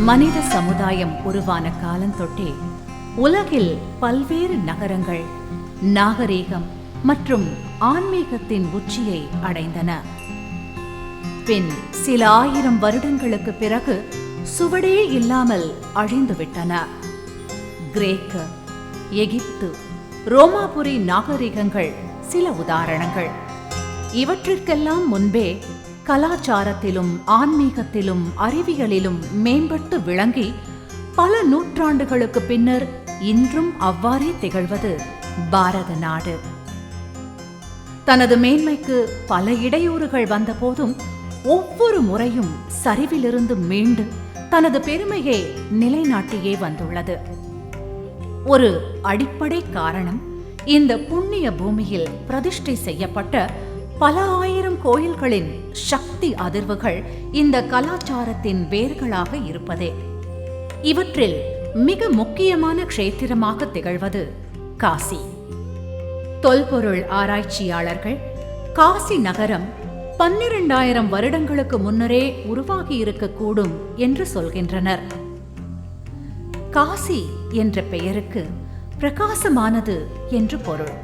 மனித சமுதாயம் உருவான காலந்தொட்டே உலகில் பல்வேறு நகரங்கள் நாகரீகம் மற்றும் ஆன்மீகத்தின் உச்சியை அடைந்தன. பின் சில ஆயிரம் வருடங்களுக்கு பிறகு சுவடே இல்லாமல் அழிந்துவிட்டன. கிரேக்க, எகிப்து, ரோமாபுரி நாகரிகங்கள் சில உதாரணங்கள். இவற்றிற்கெல்லாம் முன்பே கலாச்சாரத்திலும் ஆன்மீகத்திலும் அறிவியலிலும் மேம்பட்டு விளங்கி பல நூற்றாண்டுகளுக்கு பின்னர் இன்றும் அவ்வாறே திகழ்வது பாரத நாடு. தனது மேன்மைக்கு பல இடையூறுகள் வந்தபோதும் ஒவ்வொரு முறையும் சரிவிலிருந்து மீண்டு தனது பெருமையை நிலைநாட்டியே வந்துள்ளது. ஒரு அடிப்படை காரணம், இந்த புண்ணிய பூமியில் பிரதிஷ்டை செய்யப்பட்ட பல ஆயிரம் கோயில்களின் சக்தி அதிர்வுகள் இந்த கலாச்சாரத்தின் வேர்களாக இருப்பதே. இவற்றில் மிக முக்கியமான க்ஷேத்திரமாக திகழ்வது காசி. தொல்பொருள் ஆராய்ச்சியாளர்கள் காசி நகரம் 12,000 வருடங்களுக்கு முன்னரே உருவாகி இருக்கக்கூடும் என்று சொல்கின்றனர். காசி என்ற பெயருக்கு பிரகாசமானது என்று பொருள்.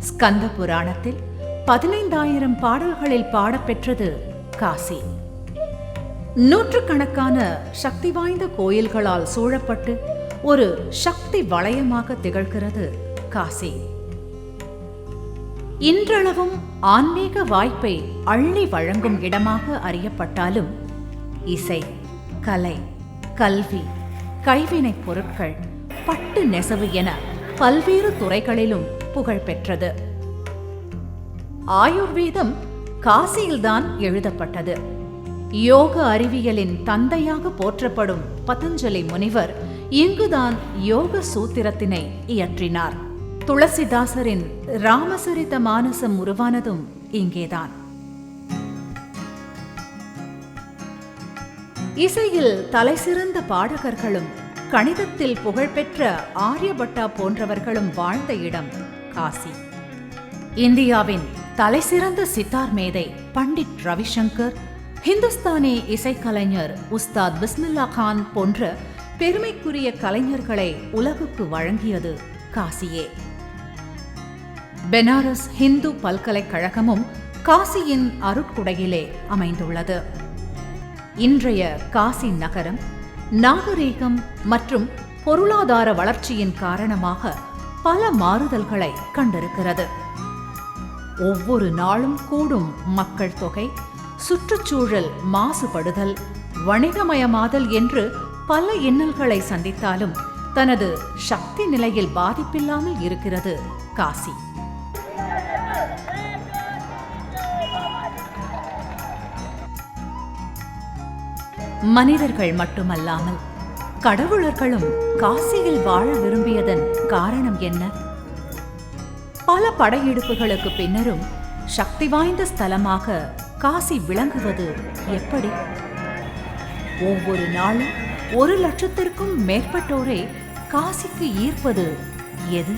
ஸ்கந்த புராணத்தில் 15,000 பாடல்களில் பாடப்பெற்றது காசி. நூற்றுக்கணக்கான சக்தி வாய்ந்த கோயில்களால் சூழப்பட்டு ஒரு சக்தி வளையமாக திகழ்கிறது காசி. இன்றளவும் ஆன்மீக வாய்ப்பை அள்ளி வழங்கும் இடமாக அறியப்பட்டாலும் இசை, கலை, கல்வி, கைவினைப் பொருட்கள், பட்டு நெசவு என பல்வேறு துறைகளிலும் புகழ் பெற்றது. ஆயுர்வேதம் காசியில்தான் எழுதப்பட்டது. யோக அறிவியலின் தந்தையாக போற்றப்படும் பதஞ்சலி முனிவர் இங்குதான் யோக சூத்திரத்தினை இயற்றினார். துளசிதாசரின் ராமசரித மானசம் உருவானதும் இங்கேதான். இசையில் தலைசிறந்த பாடகர்களும் கணிதத்தில் புகழ்பெற்ற ஆரியபட்டா போன்றவர்களும் வாழ்ந்த இடம் காசி. இந்தியாவின் தலைசிறந்த சித்தார் மேதை பண்டிட் ரவிசங்கர், ஹிந்துஸ்தானி இசைக்கலைஞர் உஸ்தாத் பிஸ்மில்லா கான் போன்ற பெருமைக்குரிய கலைஞர்களை உலகுக்கு வழங்கியது காசியே. பெனாரஸ் ஹிந்து பல்கலைக்கழகமும் காசியின் அருட்குடையிலே அமைந்துள்ளது. இன்றைய காசி நகரம் நாகரீகம் மற்றும் பொருளாதார வளர்ச்சியின் காரணமாக பல மாறுதல்களை கண்டிருக்கிறது. ஒவ்வொரு நாளும் கூடும் மக்கள் தொகை, சுற்றுச்சூழல் மாசுபடுதல், வணிகமயமாதல் என்று பல இன்னல்களை சந்தித்தாலும் தனது சக்தி நிலையில் பாதிப்பில்லாமல் இருக்கிறது காசி. மனிதர்கள் மட்டுமல்லாமல் கடவுளர்களும் காசியில் வாழ விரும்பியதன் காரணம் என்ன? பல படையெடுப்புகளுக்கு பின்னரும் சக்தி வாய்ந்த ஸ்தலமாக காசி விளங்குவது எப்படி? ஒவ்வொரு நாளும் 1,00,000க்கும் மேற்பட்டோரை காசிக்கு ஈர்ப்பது எது?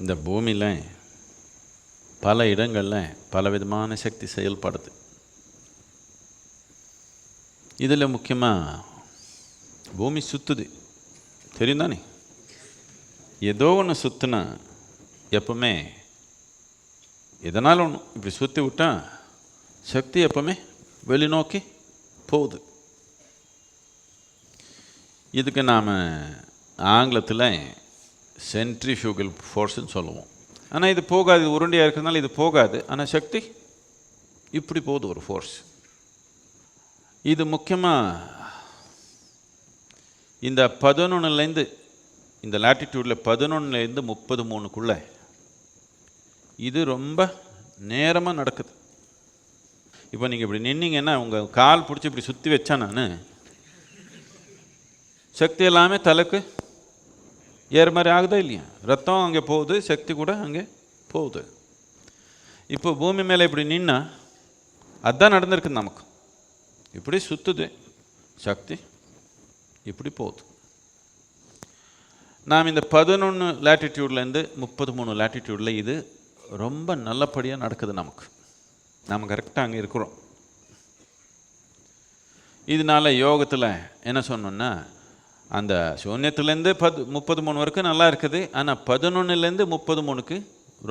இந்த பூமியில் பல இடங்களில் பலவிதமான சக்தி செயல்படுது. இதில் முக்கியமாக பூமி சுற்றுது, தெரியும் தானே? ஏதோ ஒன்று சுற்றுனா எப்பவுமே எதனால் ஒன்று இப்படி சுற்றி விட்டால் சக்தி எப்பவுமே வெளிநோக்கி போகுது. இதுக்கு நாம் ஆங்கிலத்தில் சென்ட்ரிஃபியூகல் ஃபோர்ஸ்ன்னு சொல்லுவோம். ஆனால் இது போகாது, இது உருண்டையாக இருக்கிறதுனால இது போகாது. ஆனால் சக்தி இப்படி போகுது, ஒரு ஃபோர்ஸ். இது முக்கியமாக இந்த 11லேருந்து இந்த லாட்டிடியூடில் 11லேருந்து 33க்குள்ளே இது ரொம்ப நேரமாக நடக்குது. இப்போ நீங்கள் இப்படி நின்னீங்கன்னா உங்கள் கால் பிடிச்சி இப்படி சுற்றி வச்சா நான் சக்தி எல்லாமே தலைக்கு ஏற மாதிரி ஆகுதா இல்லையா? ரத்தம் அங்கே போகுது, சக்தி கூட அங்கே போகுது. இப்போ பூமி மேலே இப்படி நின்னா அதுதான் நடந்திருக்கு. நமக்கு இப்படி சுற்றுது சக்தி, இப்படி போகுது. நாம் இந்த 11 லேட்டிடியூட்லேருந்து 33 லேட்டிடியூடில் இது ரொம்ப நல்லபடியாக நடக்குது. நாம் கரெக்டாக அங்கே இருக்கிறோம். இதனால யோகத்தில் என்ன சொன்னோன்னா, அந்த சூன்யத்துலேருந்து 33 வரைக்கும் நல்லா இருக்குது. ஆனால் 11லேருந்து 33க்கு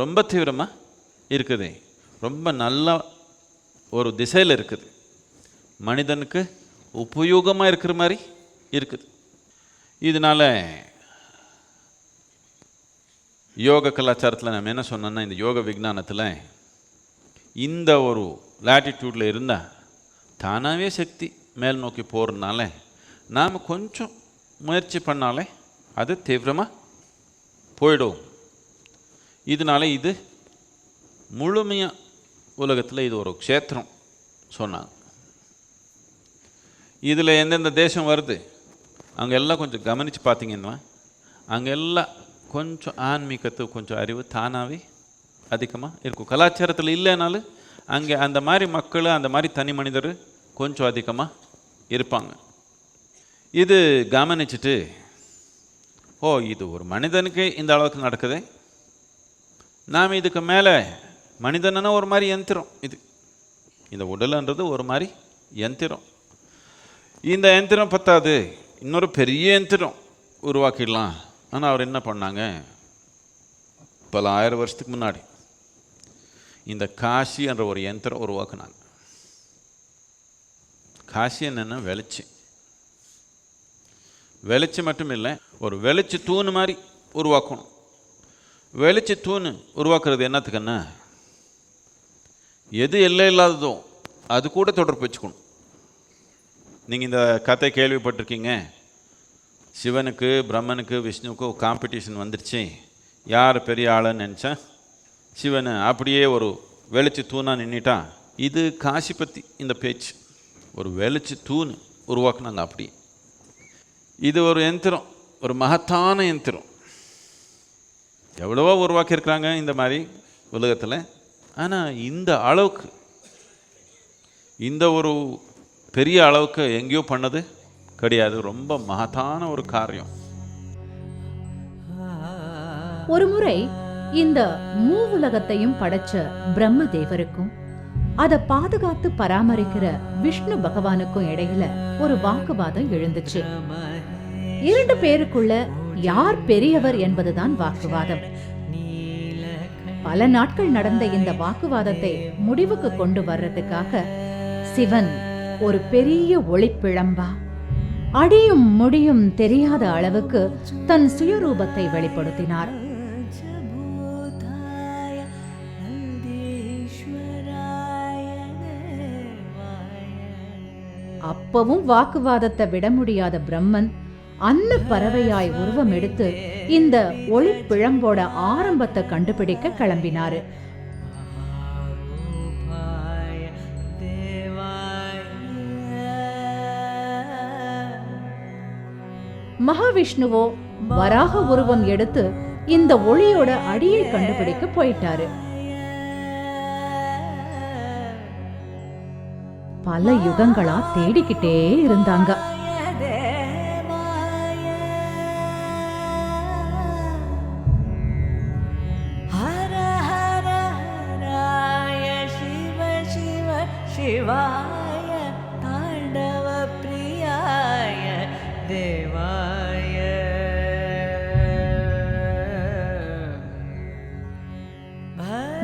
ரொம்ப தீவிரமாக இருக்குது. ரொம்ப நல்ல ஒரு திசையில் இருக்குது. மனிதனுக்கு உபயோகமாக இருக்கிற மாதிரி இருக்குது. இதனால் யோக கலாச்சாரத்தில் நம்ம என்ன சொன்னோன்னா, இந்த யோக விஞ்ஞானத்தில் இந்த ஒரு லேட்டிடியூடில் இருந்தால் தானாகவே சக்தி மேல் நோக்கி போகிறதுனால நாம் கொஞ்சம் முயற்சி பண்ணாலே அது தீவிரமாக போயிடும். இதனால் இது முழுமையாக உலகத்தில் இது ஒரு க்ஷேத்திரம் சொன்னாங்க. இதில் எந்தெந்த தேசம் வருது அங்கே எல்லாம் கொஞ்சம் கவனித்து பார்த்தீங்கன்னா, அங்கே எல்லாம் கொஞ்சம் ஆன்மீகத்துக்கு கொஞ்சம் அறிவு தானாகவே அதிகமாக இருக்கும். கலாச்சாரத்தில் இல்லைனாலும் அங்கே அந்த மாதிரி மக்கள், அந்த மாதிரி தனி மனிதர் கொஞ்சம் அதிகமாக இருப்பாங்க. இது கவனிச்சுட்டு, இது ஒரு மனிதனுக்கு இந்த அளவுக்கு நடக்குது, நாம் இதுக்கு மேலே மனிதனா ஒரு மாதிரி யந்திரம். இந்த உடல்ன்றது ஒரு மாதிரி யந்திரம். இந்த யந்திரம் பத்தாது, இன்னொரு பெரிய யந்திரம் உருவாக்கிடலாம். ஆனால் அவர் என்ன பண்ணாங்க, பல 1000 வருஷத்துக்கு முன்னாடி இந்த காசி என்ற ஒரு யந்திரம் உருவாக்குனாங்க. காசி என்னென்னா வெளிச்சம் மட்டும் இல்லை, ஒரு வெளிச்ச தூண் மாதிரி உருவாக்கணும். வெளிச்ச தூண் உருவாக்குறது என்னத்துக்குன்னா, எது எல்லை இல்லாததோ அது கூட தொடர்பு வச்சுக்கணும். நீங்கள் இந்த கதை கேள்விப்பட்டிருக்கீங்க, சிவனுக்கு பிரம்மனுக்கு விஷ்ணுவுக்கும் காம்படிஷன் வந்துடுச்சு, யார் பெரிய ஆளுன்னு நினச்சா சிவனை அப்படியே ஒரு வெளிச்ச தூணாக நின்றுட்டான். இது காசி பற்றி இந்த பேச்சு. ஒரு வெளிச்ச தூண் உருவாக்குனாங்க. அப்படி இது ஒரு யந்திரம், ஒரு மகத்தான யந்திரம். எவ்வளவோ உருவாக்கியிருக்கிறாங்க இந்த மாதிரி உலகத்தில். ஆனால் இந்த அளவுக்கு, இந்த ஒரு பெரிய அளவுக்கு எங்கேயோ பண்ணது கிடையாது. ரொம்ப மகத்தான ஒரு காரியம். ஒரு முறை இந்த மூவுலகத்தையும் படைச்ச பிரம்ம தேவருக்கும் அதை பாதுகாத்து பராமரிக்கிற விஷ்ணு பகவானுக்கும் இடையில ஒரு வாக்குவாதம் எழுந்துச்சு. 2 பேருக்குள்ள யார் பெரியவர் என்பதுதான் வாக்குவாதம். பல நாட்கள் நடந்த இந்த வாக்குவாதத்தை முடிவுக்கு கொண்டு வர்றதுக்காக சிவன் ஒரு பெரிய ஒளிப்பிழம்பா, அடியும் முடியும் தெரியாத அளவுக்கு தன் சுயரூபத்தை வெளிப்படுத்தினார். அப்பவும் வாக்குவாதத்தை விட முடியாத பிரம்மன் அன்ன பறவையாய் உருவம் எடுத்து இந்த ஒளிப்பிழம்போட ஆரம்பத்தை கண்டுபிடிக்க கிளம்பினாரு. மகாவிஷ்ணுவோ வராக உருவம் எடுத்து இந்த ஒளியோட அடியை கண்டுபிடிக்க போயிட்டாரு. பல யுகங்களா தேடிக்கிட்டே இருந்தாங்க.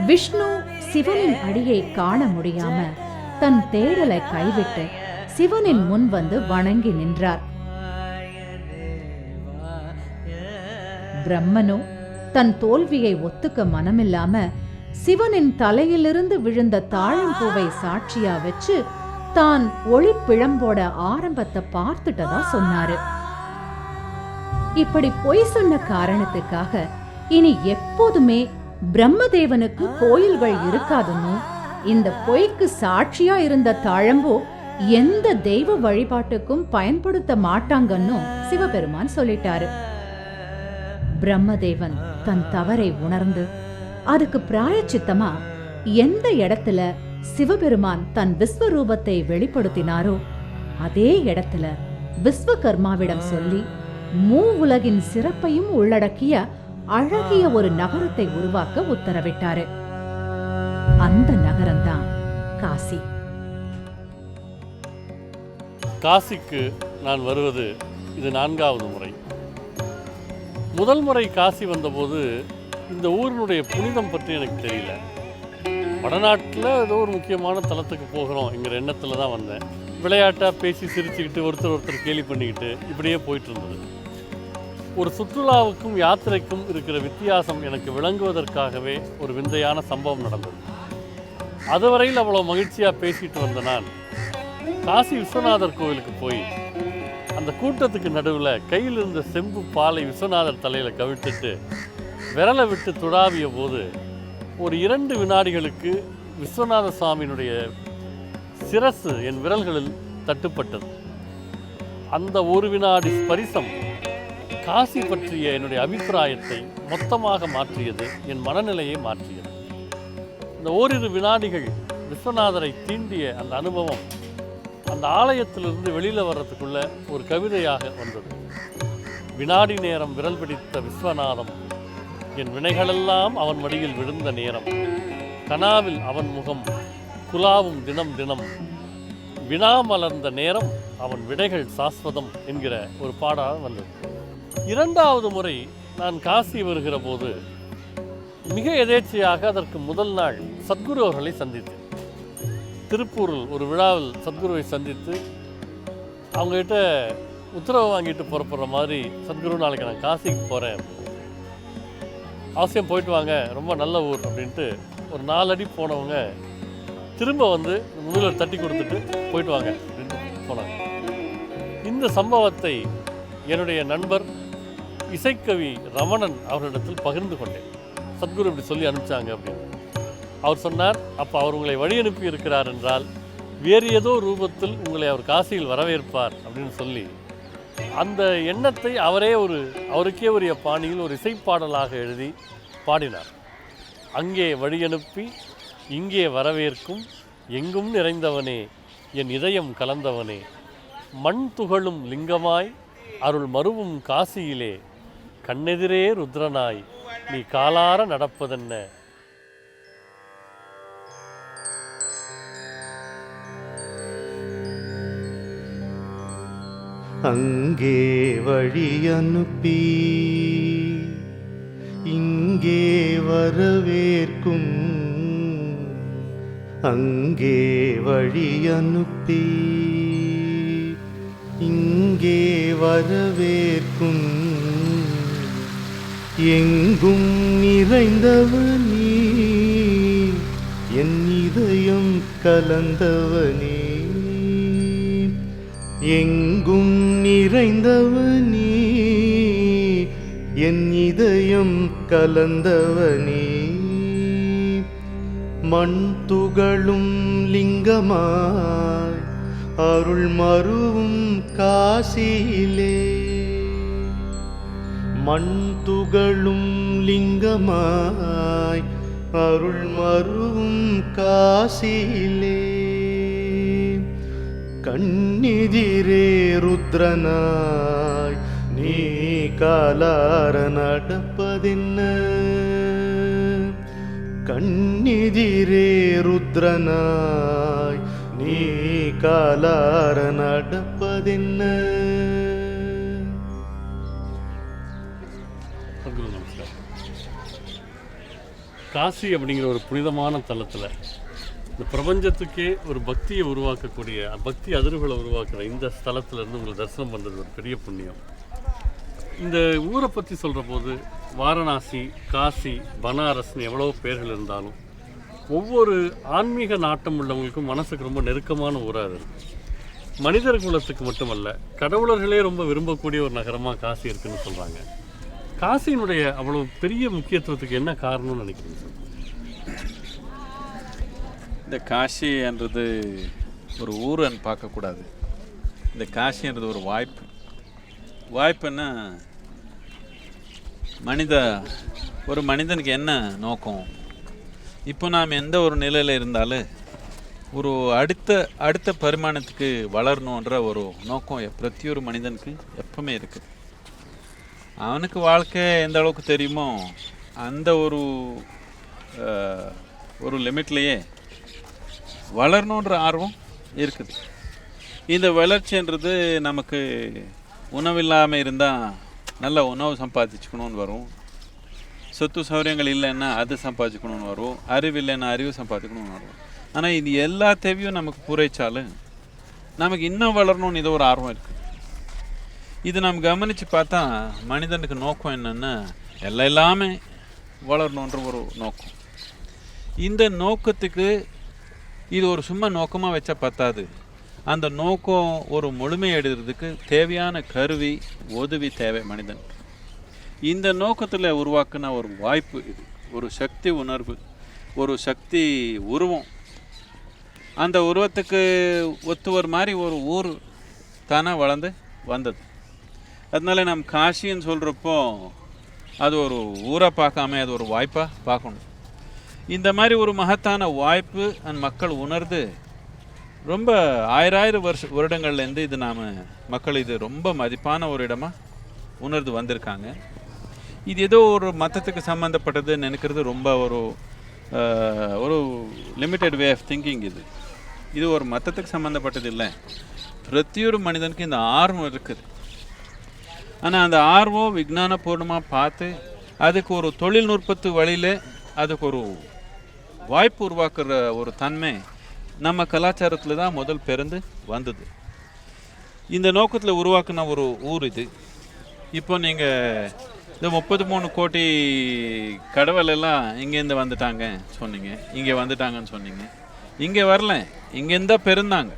விஷ்ணு சிவனின் அடியை காண முடியாம தன் தேடலை கைவிட்டு சிவனின் முன் வந்து வணங்கி நின்றார். பிரம்மனோ தன் தோல்வியை ஒத்துக்க மனமில்லாம சிவனின் தலையிலிருந்து விழுந்த தாழம்பூவை சாட்சியா வச்சு தான் ஒளிப்பிழம்போட ஆரம்பத்தை பார்த்துட்டதா சொன்னாரு. இப்படி பொய் சொன்ன காரணத்துக்காக இனி எப்போதுமே பிரம்மதேவனுக்கு கோயில்கள் இருக்காதுன்னு, இந்த பொய்க்கு சாட்சியா இருந்த தாழம்பூ எந்த தெய்வ வழிபாட்டுக்கும் பயன்படுத்த மாட்டாங்கன்னு சிவபெருமான் சொல்லிட்டாரு. பிரம்மதேவன் தன் தவறை உணர்ந்து அதுக்கு பிராயச்சித்தமா எந்த இடத்துல சிவபெருமான் தன் விஸ்வரூபத்தை வெளிப்படுத்தினாரோ அதே இடத்துல விஸ்வகர்மாவிடம் சொல்லி மூவுலகின் சிறப்பையும் உள்ளடக்கிய அழகிய ஒரு நகரத்தை உருவாக்க உத்தரவிட்டாரு. அந்த நகரம்தான் காசி. காசிக்கு நான் வருவது இது 4வது முறை. முதல் முறை காசி வந்தபோது இந்த ஊரினுடைய புனிதம் பற்றி எனக்கு தெரியல. வடநாட்டில் ஏதோ ஒரு முக்கியமான தலத்துக்கு போகிறோம் என்கிற எண்ணத்தில் தான் வந்தேன். விளையாட்டாக பேசி சிரிச்சுக்கிட்டு ஒருத்தர் கேலி பண்ணிக்கிட்டு இப்படியே போயிட்டு இருந்தது. ஒரு சுற்றுலாவுக்கும் யாத்திரைக்கும் இருக்கிற வித்தியாசம் எனக்கு விளங்குவதற்காகவே ஒரு விந்தையான சம்பவம் நடந்தது. அதுவரையில் அவ்வளோ மகிழ்ச்சியாக பேசிட்டு வந்த நான் காசி விஸ்வநாதர் கோவிலுக்கு போய் அந்த கூட்டத்துக்கு நடுவில் கையில் இருந்த செம்பு பாலை விஸ்வநாதர் தலையில் கவிழ்த்துட்டு விரலை விட்டு துடாவிய போது ஒரு 2 வினாடிகளுக்கு விஸ்வநாத சுவாமியினுடைய சிரசு என் விரல்களில் தட்டுப்பட்டது. அந்த ஒரு வினாடி ஸ்பரிசம் காசி பற்றிய என்னுடைய அபிப்பிராயத்தை மொத்தமாக மாற்றியது, என் மனநிலையை மாற்றியது. இந்த ஓரிரு வினாடிகள் விஸ்வநாதரை தீண்டிய அந்த அனுபவம் அந்த ஆலயத்திலிருந்து வெளியில் வர்றதுக்குள்ள ஒரு கவிதையாக வந்தது. வினாடி நேரம் விரல் பிடித்த விஸ்வநாதம், என் வினைகளெல்லாம் அவன் மடியில் விழுந்த நேரம், கனாவில் அவன் முகம் குலாவும் தினம் தினம், வினா மலர்ந்த நேரம் அவன் விடைகள் சாஸ்வதம் என்கிற ஒரு பாடல் வந்தது. 2வது முறை நான் காசி வருகிற போது மிக எதேச்சையாக அதற்கு முதல் நாள் சத்குரு அவர்களை சந்தித்தேன். திருப்பூரில் ஒரு விழாவில் சத்குருவை சந்தித்து அவங்ககிட்ட உத்தரவு வாங்கிட்டு புறப்படுற மாதிரி, சத்குரு நாளைக்கு நான் காசிக்கு போகிறேன், அவசியம் போயிட்டு வாங்க, ரொம்ப நல்ல ஊர் அப்படின்ட்டு ஒரு 4 அடி போனவங்க திரும்ப வந்து முதல்வர் தட்டி கொடுத்துட்டு போயிட்டு வாங்க அப்படின்ட்டு போனாங்க. இந்த சம்பவத்தை என்னுடைய நண்பர் இசைக்கவி ரமணன் அவர்களிடத்தில் பகிர்ந்து கொண்டேன். சத்குரு இப்படி சொல்லி அனுப்பிச்சாங்க அப்படின்னு. அவர் சொன்னார், அப்போ அவர் உங்களை வழி அனுப்பி இருக்கிறார் என்றால் வேறு ஏதோ ரூபத்தில் உங்களை அவர் காசியில் வரவேற்பார் அப்படின்னு சொல்லி அந்த எண்ணத்தை அவருக்கே உரிய பாணியில் ஒரு இசைப்பாடலாக எழுதி பாடினார். அங்கே வழி அனுப்பி இங்கே வரவேற்கும் எங்கும் நிறைந்தவனே, என் இதயம் கலந்தவனே, மண் துகளும் லிங்கமாய் அருள் மருவும் காசியிலே, கண்ணெதிரே ருத்ரனாய் நீ காலார நடப்பதென்ன. அங்கே வழி அனுப்பி இங்கே வரவேற்கும், அங்கே வழி அனுப்பி இங்கே வரவேற்கும், எங்கும் நிறைந்தவனே, என் இதயம் கலந்தவனே, எங்கும் நிறைந்தவனே, என் இதயம் கலந்தவனே, மண் துகளும் லிங்கமாய் அருள் மருவும் காசியிலே, மண் துகளும் லிங்கமாய் அருள் மருவும் காசியிலே, கண்ணெதிரே ருத்ரனாய் நீ காலார நடப்பதென்ன, கண்ணெதிரே ருத்ரனாய் நீ காலார நடப்பதென்ன. காசி அப்படிங்கிற ஒரு புனிதமான தலத்தில் இந்த பிரபஞ்சத்துக்கே ஒரு பக்தியை உருவாக்கக்கூடிய, பக்தி அதிர்வுகளை உருவாக்குற இந்த ஸ்தலத்திலேருந்து உங்களை தரிசனம் பண்ணுறது ஒரு பெரிய புண்ணியம். இந்த ஊரை பற்றி சொல்கிற போது வாரணாசி, காசி, பனாரஸ்னு எவ்வளோ பேர்கள் இருந்தாலும் ஒவ்வொரு ஆன்மீக நாட்டம் உள்ளவங்களுக்கும் மனசுக்கு ரொம்ப நெருக்கமான ஊராக இருக்குது. மனிதர் குலத்துக்கு மட்டுமல்ல, கடவுளர்களே ரொம்ப விரும்பக்கூடிய ஒரு நகரமாக காசி இருக்குதுன்னு சொல்கிறாங்க. காசியினுடைய அவ்வளோ பெரிய முக்கியத்துவத்துக்கு என்ன காரணம்னு நினைக்கிறீங்க சார்? இந்த காசின்றது ஒரு ஊருன்னு பார்க்கக்கூடாது. இந்த காசின்றது ஒரு வாய்ப்பு. வாய்ப்புன்னா ஒரு மனிதனுக்கு என்ன நோக்கம்? இப்போ நாம் எந்த ஒரு நிலையில் இருந்தாலும் ஒரு அடுத்த அடுத்த பரிமாணத்துக்கு வளரணுன்ற ஒரு நோக்கம் பிரத்தியொரு மனிதனுக்கு எப்பவுமே இருக்குது. அவனுக்கு வாழ்க்கை எந்த அளவுக்கு தெரியுமோ அந்த ஒரு லிமிட்லேயே வளரணுன்ற ஆர்வம் இருக்குது. இந்த வளர்ச்சின்றது நமக்கு உணவில்லாமல் இருந்தால் நல்ல உணவு சம்பாதிச்சுக்கணும்னு வரும், சொத்து சௌகரியங்கள் இல்லைன்னா அது சம்பாதிக்கணும்னு வரும், அறிவு இல்லைன்னா அறிவு சம்பாதிக்கணும்னு வரும். ஆனால் இது எல்லா தேவையும் நமக்கு பூரைச்சாலும் நமக்கு இன்னும் வளரணும்னு இது ஒரு ஆர்வம் இருக்குது. இது நம்ம கவனித்து பார்த்தா மனிதனுக்கு நோக்கம் என்னென்னா எல்லாமே வளரணுன்ற ஒரு நோக்கம். இந்த நோக்கத்துக்கு இது ஒரு சும்மா நோக்கமாக வச்சா பத்தாது. அந்த நோக்கம் ஒரு முழுமை அடைகிறதுக்கு தேவையான கருவி உதவி தேவை மனிதனுக்கு. இந்த நோக்கத்தில் உருவாக்குன ஒரு வாய்ப்பு இது, ஒரு சக்தி உணர்வு, ஒரு சக்தி உருவம். அந்த உருவத்துக்கு ஒத்துவர் மாதிரி ஒரு ஊர் தானே வளர்ந்து வந்தது. அதனால நம்ம காசின்னு சொல்கிறப்போ அது ஒரு ஊரை பார்க்காம அது ஒரு வாய்ப்பாக பார்க்கணும். இந்த மாதிரி ஒரு மகத்தான வாய்ப்பு அந்த மக்கள் உணர்ந்து ரொம்ப ஆயிரம் வருடங்கள்லேருந்து இது மக்கள் இது ரொம்ப மதிப்பான ஒரு இடமாக உணர்ந்து வந்திருக்காங்க. இது ஏதோ ஒரு மதத்துக்கு சம்மந்தப்பட்டது நினைக்கிறது ரொம்ப ஒரு லிமிட்டெட் வே ஆஃப் திங்கிங். இது ஒரு மதத்துக்கு சம்மந்தப்பட்டது இல்லை. பிரத்தியொரு மனிதனுக்கு இந்த ஆர்வம் இருக்குது. ஆனால் அந்த ஆர்வம் விஞ்ஞானபூர்வமாக பார்த்து அதுக்கு ஒரு தொழில்நுட்பத்து வழியில் அதுக்கு ஒரு வாய்ப்பு உருவாக்குற ஒரு தன்மை நம்ம கலாச்சாரத்தில் தான் முதல் பிறந்து வந்தது. இந்த நோக்கத்தில் உருவாக்குன ஒரு ஊர் இது. இப்போ நீங்கள் இந்த 33 கோடி கடவுள் எல்லாம் இங்கேருந்து வந்துட்டாங்க சொன்னீங்க, இங்கே வந்துட்டாங்கன்னு சொன்னீங்க. இங்கே வரல, இங்கேருந்து தான் பிறந்தாங்க.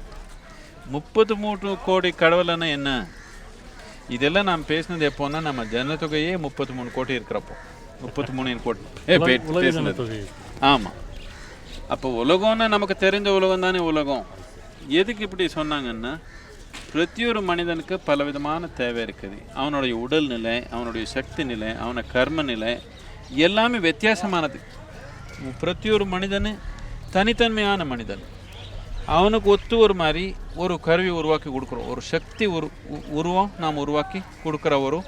33 கோடி கடவுள்னா என்ன? இதெல்லாம் நாம் பேசினது எப்போன்னா நம்ம ஜனத்தொகையே 33 கோடி இருக்கிறப்போ 33 கோடி பேசினது. ஆமாம். அப்போ உலகம்னா நமக்கு தெரிஞ்ச உலகம் தானே உலகம். எதுக்கு இப்படி சொன்னாங்கன்னா பிரத்தியொரு மனிதனுக்கு பலவிதமான தேவை இருக்குது. அவனுடைய உடல்நிலை, அவனுடைய சக்தி நிலை, அவன கர்ம நிலை எல்லாமே வித்தியாசமானது. பிரத்தியொரு மனிதன் தனித்தன்மையான மனிதன். அவனுக்கு ஒத்து ஒரு மாதிரி ஒரு கருவி உருவாக்கி கொடுக்குறோம், ஒரு சக்தி உருவம் நாம் உருவாக்கி கொடுக்குற ஒரு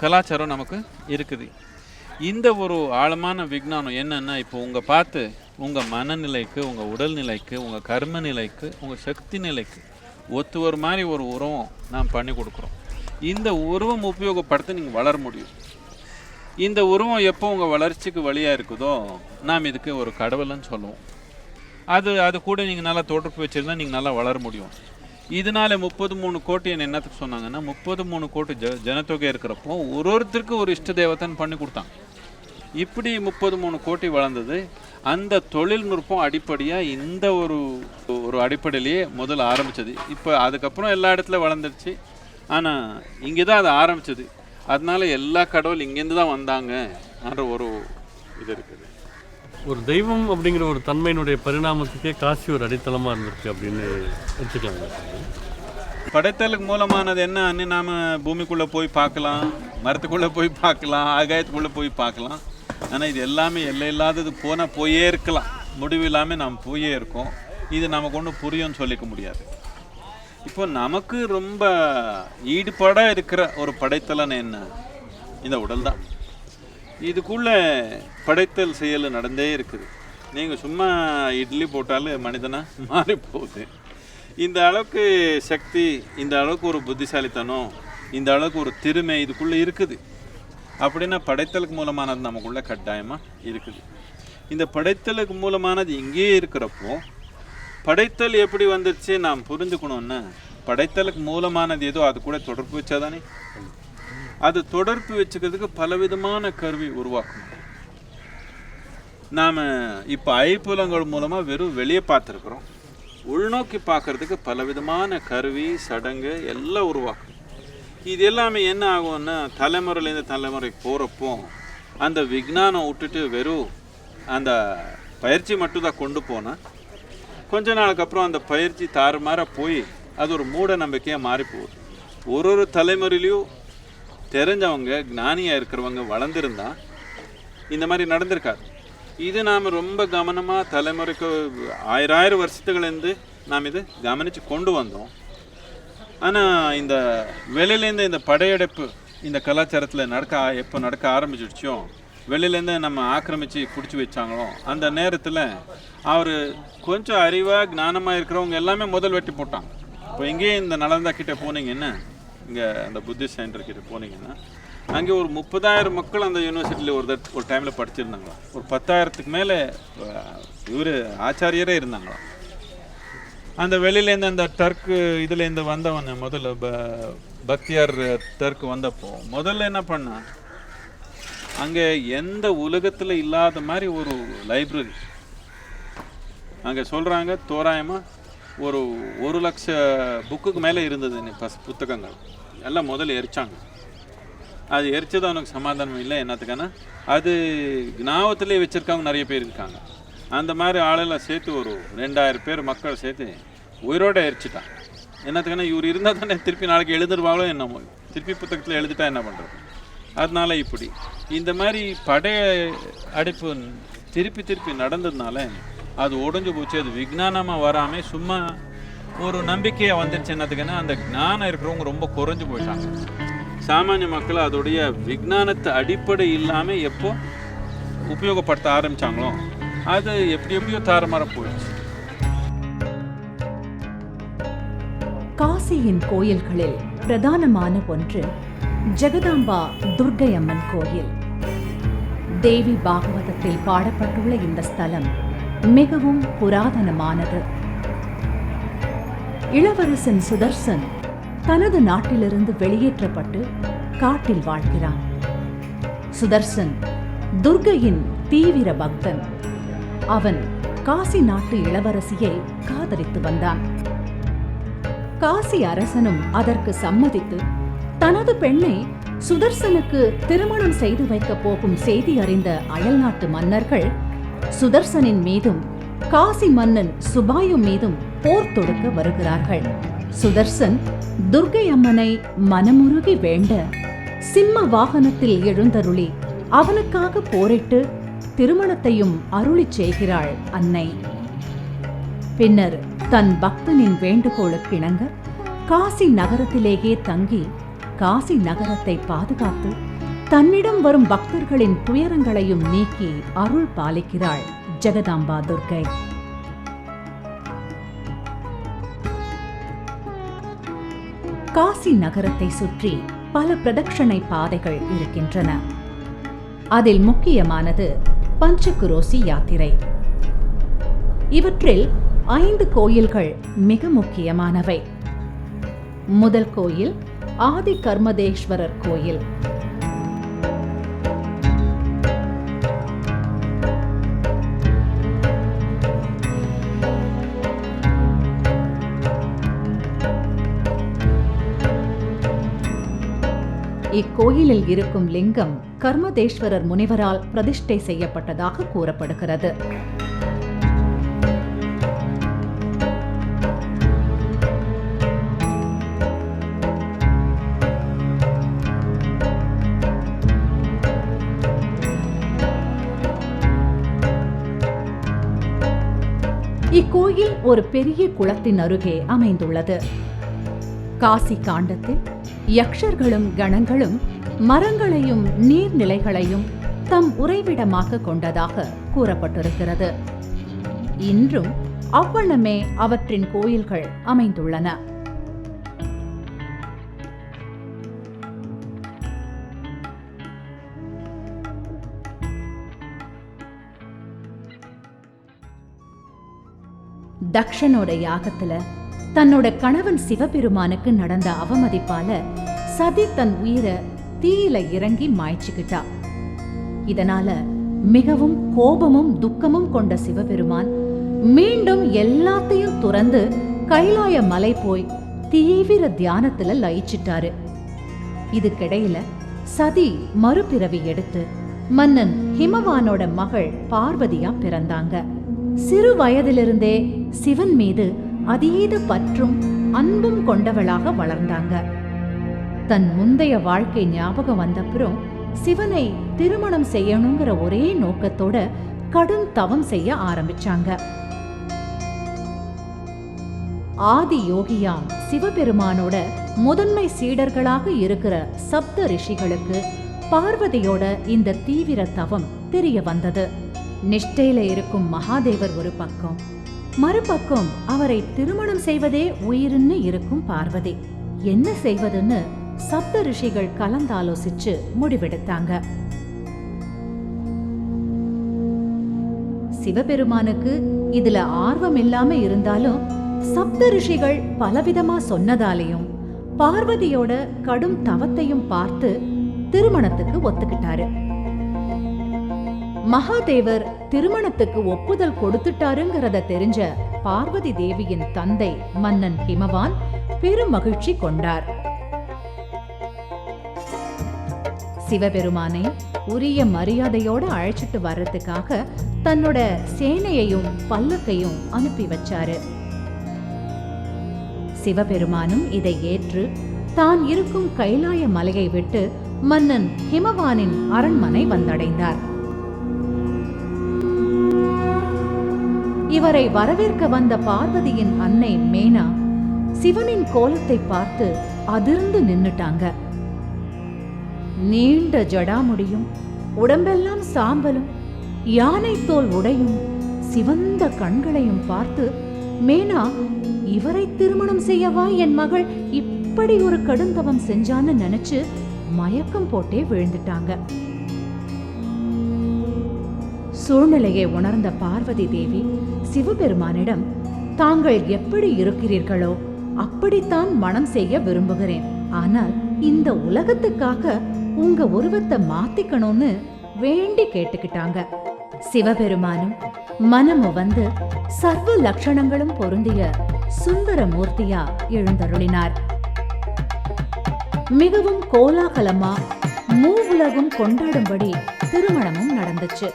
கலாச்சாரம் நமக்கு இருக்குது. இந்த ஒரு ஆழமான விஞ்ஞானம் என்னென்னா இப்போ உங்கள் பார்த்து உங்கள் மனநிலைக்கு, உங்கள் உடல்நிலைக்கு, உங்கள் கர்ம நிலைக்கு, உங்கள் சக்தி நிலைக்கு ஒத்து ஒரு மாதிரி ஒரு உருவம் நாம் பண்ணி கொடுக்குறோம். இந்த உருவம் உபயோகப்படுத்த நீங்கள் வளர முடியும். இந்த உருவம் எப்போ உங்கள் வளர்ச்சிக்கு வழியாக இருக்குதோ நாம் இதுக்கு ஒரு கடவுள்னு சொல்லுவோம். அது கூட நீங்கள் நல்லா தொடர்பு வச்சுருந்தா நீங்கள் நல்லா வளர முடியும். இதனால 33 கோடி என்னத்துக்கு சொன்னாங்கன்னா 33 கோடி ஜனத்தொகை இருக்கிறப்போ ஒருத்தருக்கு ஒரு இஷ்ட தேவத்தைன்னு பண்ணி கொடுத்தாங்க. இப்படி 33 கோடி வளர்ந்தது. அந்த தொழில்நுட்பம் அடிப்படையாக இந்த ஒரு அடிப்படையிலேயே முதல்ல ஆரம்பித்தது. இப்போ அதுக்கப்புறம் எல்லா இடத்துல வளர்ந்துருச்சு. ஆனால் இங்கே தான் அது ஆரம்பித்தது. அதனால எல்லா கடவுள் இங்கேருந்து தான் வந்தாங்கன்ற ஒரு இது இருக்குது. ஒரு தெய்வம் அப்படிங்கிற ஒரு தன்மையினுடைய பரிணாமத்துக்கே காசி ஒரு அடித்தளமாக இருந்திருக்கு அப்படின்னு எடுத்துக்கலாங்க. படைத்தலுக்கு மூலமானது என்னன்னு நாம் பூமிக்குள்ளே போய் பார்க்கலாம், மரத்துக்குள்ளே போய் பார்க்கலாம், ஆகாயத்துக்குள்ளே போய் பார்க்கலாம். ஆனால் இது எல்லாமே எல்லை இல்லாதது போயே இருக்கலாம், முடிவு இல்லாமல் நாம் போயே இருக்கோம். இது நமக்கு ஒன்றும் புரியும்னு சொல்லிக்க முடியாது. இப்போ நமக்கு ரொம்ப ஈடுபாடாக இருக்கிற ஒரு படைத்தலன்னு என்ன? இந்த உடல் தான். இதுக்குள்ளே படைத்தல் செயல் நடந்தே இருக்குது. நீங்கள் சும்மா இட்லி போட்டாலும் மனிதனாக மாறி போகுது. இந்த அளவுக்கு சக்தி, இந்த அளவுக்கு ஒரு புத்திசாலித்தனம், இந்த அளவுக்கு ஒரு திறமை இதுக்குள்ளே இருக்குது. அப்படின்னா படைத்தலுக்கு மூலமானது நமக்குள்ளே கட்டாயமாக இருக்குது. இந்த படைத்தலுக்கு மூலமானது இங்கேயே இருக்கிறப்போ படைத்தல் எப்படி வந்துருச்சு நாம் புரிஞ்சுக்கணுன்னா படைத்தலுக்கு மூலமானது ஏதோ அது கூட தொடர்பு வச்சாதானே. அது தொடர்பு வச்சுக்கிறதுக்கு பலவிதமான கருவி உருவாக்கணும். நாம் இப்போ ஐப்புலங்கள் மூலமாக வெறும் வெளியே பார்த்துருக்குறோம். உள்நோக்கி பார்க்குறதுக்கு பலவிதமான கருவி, சடங்கு எல்லாம் உருவாக்கணும். இது எல்லாமே என்ன ஆகும்னா தலைமுறையிலேருந்து தலைமுறைக்கு போகிறப்போ அந்த விஞ்ஞானம் விட்டுட்டு வெறும் அந்த பயிற்சி மட்டும்தான் கொண்டு போனால் கொஞ்ச நாளுக்கு அப்புறம் அந்த பயிற்சி தாறுமாற போய் அது ஒரு மூட நம்பிக்கையாக மாறி போகுது. ஒரு தலைமுறையிலையும் தெரிஞ்சவங்க ஞானியாக இருக்கிறவங்க வளர்ந்துருந்தா இந்த மாதிரி நடந்திருக்காது. இது நாம் ரொம்ப கவனமாக தலைமுறைக்கு ஆயிரம் வருஷத்துலேருந்து நாம் இது கவனித்து கொண்டு வந்தோம். ஆனால் இந்த வெளியிலேருந்து இந்த படையெடுப்பு இந்த கலாச்சாரத்தில் எப்போ நடக்க ஆரம்பிச்சிடுச்சோ, வெளியிலேருந்து நம்ம ஆக்கிரமித்து பிடிச்சி வச்சாங்களோ, அந்த நேரத்தில் அவர் கொஞ்சம் அறிவாக ஞானமாக இருக்கிறவங்க எல்லாமே முதல் வெட்டி போட்டாங்க. இப்போ இங்கேயே இந்த நலந்தா கிட்டே போனீங்கன்னா, இங்கே அந்த புத்திஸ்ட் சென்டர் கிட்டே போனீங்கன்னா, அங்கே ஒரு 30,000 மக்கள் அந்த யூனிவர்சிட்டியில் ஒரு டைமில் படிச்சிருந்தாங்களாம். ஒரு 10,000க்கு மேலே இவர் ஆச்சாரியரே இருந்தாங்களாம். அந்த வெளியிலேருந்து அந்த டர்க்கு இதுலேருந்து வந்தவன் முதல்ல பக்தியார் டர்க்கு வந்தப்போ முதல்ல என்ன பண்ணா, அங்கே எந்த உலகத்தில் இல்லாத மாதிரி ஒரு லைப்ரரி அங்கே சொல்கிறாங்க. தோராயமாக ஒரு 1,00,000 புக்குக்கு மேலே இருந்தது புத்தகங்கள் எல்லாம் முதல்ல எரிச்சாங்க. அது எரிச்சது அவனுக்கு சமாதானம் இல்லை. என்னத்துக்கான அது ஞாபகத்திலே வச்சுருக்கவங்க நிறைய பேர் இருக்காங்க. அந்த மாதிரி ஆளெல்லாம் சேர்த்து ஒரு 2,000 பேர் மக்கள் சேர்த்து உயிரோடு எரிச்சிட்டான். என்னத்துக்கான இவர் இருந்தால் தானே திருப்பி நாளைக்கு எழுதுருவாங்களோ என்னமோ, திருப்பி புத்தகத்தில் எழுதிட்டா என்ன பண்ணுறது. அதனால இப்படி இந்த மாதிரி படைய அடைப்பு திருப்பி நடந்ததுனால அது உடஞ்சி போச்சு. அது விஞ்ஞானமாக வராமல் சும்மா ஒரு நம்பிக்கையாக வந்துருச்சு. என்னத்துக்குன்னா அந்த ஞானம் இருக்கிறவங்க ரொம்ப குறைஞ்சி போயிட்டாங்க. சாமானிய மக்கள் அதோடைய விஞ்ஞானத்தை அடிப்படை இல்லாமல் எப்போ உபயோகப்படுத்த ஆரம்பித்தாங்களோ அது எப்படியோ தாறுமாற போயிடுச்சு. காசியின் கோயில்களில் பிரதானமான ஒன்று ஜெகதாம்பா துர்க்கை அம்மன் கோயில். தேவி பாகவதத்தில் பாடப்பட்டுள்ள இந்த ஸ்தலம் மிகவும் புராதனமானது. இளவரசன் சுதர்சன் தனது நாட்டிலிருந்து வெளியேற்றப்பட்டு காட்டில் வாழ்கிறான். சுதர்சன் துர்க்கையின் தீவிர பக்தன். அவன் காசி நாட்டு இளவரசியை காதலித்து வந்தான். காசி அரசனும் அதற்கு சம்மதித்து தனது பெண்ணை சுதர்சனுக்கு திருமணம் செய்து வைக்கப் போகும் செய்தி அறிந்த அயல்நாட்டு மன்னர்கள் சுதர்சனின் மீதும் காசி மன்னன் சுபாயு மீதும் போர் தொடுக்க வருகிறார்கள். சுதர்சன் துர்க்கை அம்மனை மனமுருகி வேண்ட சிம்ம வாகனத்தில் எழுந்தருளி அவனுக்காக போரிட்டு திருமணத்தையும் அருளிச் செய்கிறாள் அன்னை. பின்னர் தன் பக்தனின் வேண்டுகோளுக்கிணங்க காசி நகரத்திலேயே தங்கி காசி நகரத்தை பாதுகாத்து தன்னிடம் வரும் பக்தர்களின் துயரங்களையும் நீக்கி அருள் பாலிக்கிறாள் ஜெகதாம்பா துர்க்கை. காசி நகரத்தை சுற்றி பல பிரதட்சணை பாதைகள் இருக்கின்றன. அதில் முக்கியமானது பஞ்சகுரோசி யாத்திரை. இவற்றில் 5 கோயில்கள் மிக முக்கியமானவை. முதல் கோயில் ஆதி கர்மதேஸ்வரர் கோயில். இக்கோயிலில் இருக்கும் லிங்கம் கர்மதேஸ்வரர் முனிவரால் பிரதிஷ்டை செய்யப்பட்டதாக கூறப்படுகிறது. இக்கோயில் ஒரு பெரிய குளத்தின் அருகே அமைந்துள்ளது. காசி காண்டத்தில் யக்ஷர்களும் கணங்களும் மரங்களையும் நீர்நிலைகளையும் தம் உறைவிடமாக கொண்டதாக கூறப்பட்டிருக்கிறது. இன்றும் அவ்வண்ணமே அவற்றின் கோயில்கள் அமைந்துள்ளன. தக்ஷனோட யாகத்துல தன்னோட கணவன் சிவபெருமானுக்கு நடந்த அவமதிப்பால சதி தன் உயிரை தீயில இறங்கி மாய்ச்சிக்கிட்டா. இதனால மிகவும் கோபமும் துக்கமும் கொண்ட சிவபெருமான் மீண்டும் எல்லாத்தையும் துறந்து கைலாய மலை போய் தீவிர தியானத்துல லயிச்சிட்டாரு. இதுக்கிடையில சதி மறுபிறவி எடுத்து மன்னன் ஹிமவானோட மகள் பார்வதியா பிறந்தாங்க. சிறு வயதிலிருந்தே சிவன் மீது அதீத பற்றும் அன்பும் கொண்டவளாக வளர்ந்தாங்க. தன் முந்தைய வாழ்க்கை ஞாபகம் வந்தப்புறம் சிவனை திருமணம் செய்யணுங்கிற ஒரே நோக்கத்தோட கடும் தவம் செய்ய ஆரம்பிச்சாங்க. ஆதி யோகியாம் சிவபெருமானோட முதன்மை சீடர்களாக இருக்கிற சப்த ரிஷிகளுக்கு பார்வதியோட இந்த தீவிர தவம் தெரிய வந்தது. நிஷ்டையில இருக்கும் மகாதேவர் ஒரு பக்கம், மறுபக்கம் அவரை திருமணம் செய்வதே உயிர்னு இருக்கும் பார்வதி. என்ன செய்வதுன்னு சப்த ரிஷிகள் கலந்தாலோசிச்சு முடிவெடுத்தாங்க. சிவபெருமானுக்கு இதுல ஆர்வம் இல்லாம இருந்தாலும் சப்த ரிஷிகள் பலவிதமா சொன்னதாலையும் பார்வதியோட கடும் தவத்தையும் பார்த்து திருமணத்துக்கு ஒத்துக்கிட்டாரு. மகாதேவர் திருமணத்துக்கு ஒப்புதல் கொடுத்துட்டாருங்கிறத தெரிஞ்ச பார்வதி தேவியின் தந்தை மன்னன் ஹிமவான் பெரும் மகிழ்ச்சி கொண்டார். சிவபெருமானை உரிய மரியாதையோட அழைச்சிட்டு வர்றதுக்காக தன்னோட சேனையையும் பல்லக்கையும் அனுப்பி வச்சாரு. சிவபெருமானும் இதை ஏற்று தான் இருக்கும் கைலாய மலையை விட்டு மன்னன் ஹிமவானின் அரண்மனை வந்தடைந்தார். இவரை வரவேற்க வந்த பார்வதியின் அன்னை மேனா சிவனின் கோலத்தை பார்த்து அதிர்ந்து நின்னுட்டாங்க. நீண்ட ஜடாமுடியும் உடம்பெல்லாம் சாம்பலும் யானை தோல் உடையும் சிவந்த கண்களையும் பார்த்து மேனா, இவரை திருமணம் செய்யவா என் மகள் இப்படி ஒரு கடுந்தவம் செஞ்சான்னு நினைச்சு மயக்கம் போட்டே விழுந்துட்டாங்க. சூழ்நிலையை உணர்ந்த பார்வதி தேவி சிவபெருமானிடம், தாங்கள் எப்படி இருக்கிறீர்களோ அப்படித்தான் மனம் செய்ய விரும்புகிறேன். ஆனால் இந்த உலகத்துக்காக உங்க உருவத்தை மாத்திக்கணும்னு வேண்டி கேட்டுக்கிட்டாங்க. சிவபெருமானும் மனமு வந்து சர்வ லட்சணங்களும் பொருந்திய சுந்தர மூர்த்தியா எழுந்தருளினார். மிகவும் கோலாகலமா மூவுலகும் கொண்டாடும்படி திருமணமும் நடந்துச்சு.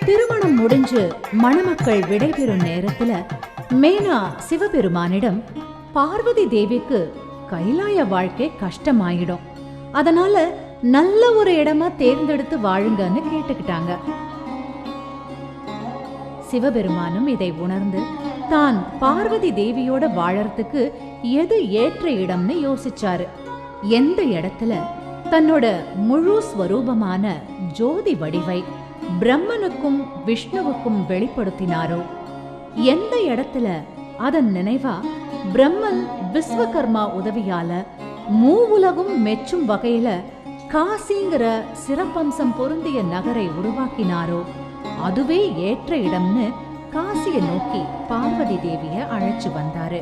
திருமணம் முடிஞ்சு மணமக்கள் விடைபெறும் நேரத்துல மேனா சிவபெருமானிடம், பார்வதி தேவிக்கு கைலாய வாழ்க்கை கஷ்டமாயிடும், அதனால நல்ல ஒரு இடமா தேர்ந்தெடுத்து வாழுங்கன்னு கேட்டுக்கிட்டாங்க. சிவபெருமானும் இதை உணர்ந்து தான் பார்வதி தேவியோட வாழறதுக்கு எது ஏற்ற இடம்னு யோசிச்சாரு. எந்த இடத்துல தன்னோட முழு ஸ்வரூபமான ஜோதி வடிவை பிரம்மனுக்கும் விஷ்ணுவுக்கும் வெளிப்படுத்தினாரோ, எந்த இடத்துல அதன் நினைவா பிரம்மன் விஸ்வகர்மா உதவியால மூவுலகும் மெச்சும் வகையில காசிங்கிற சிறப்பம்சம் பொருந்திய நகரை உருவாக்கினாரோ அதுவே ஏற்ற இடம்னு காசியை நோக்கி பார்வதி தேவிய அழைச்சு வந்தாரு.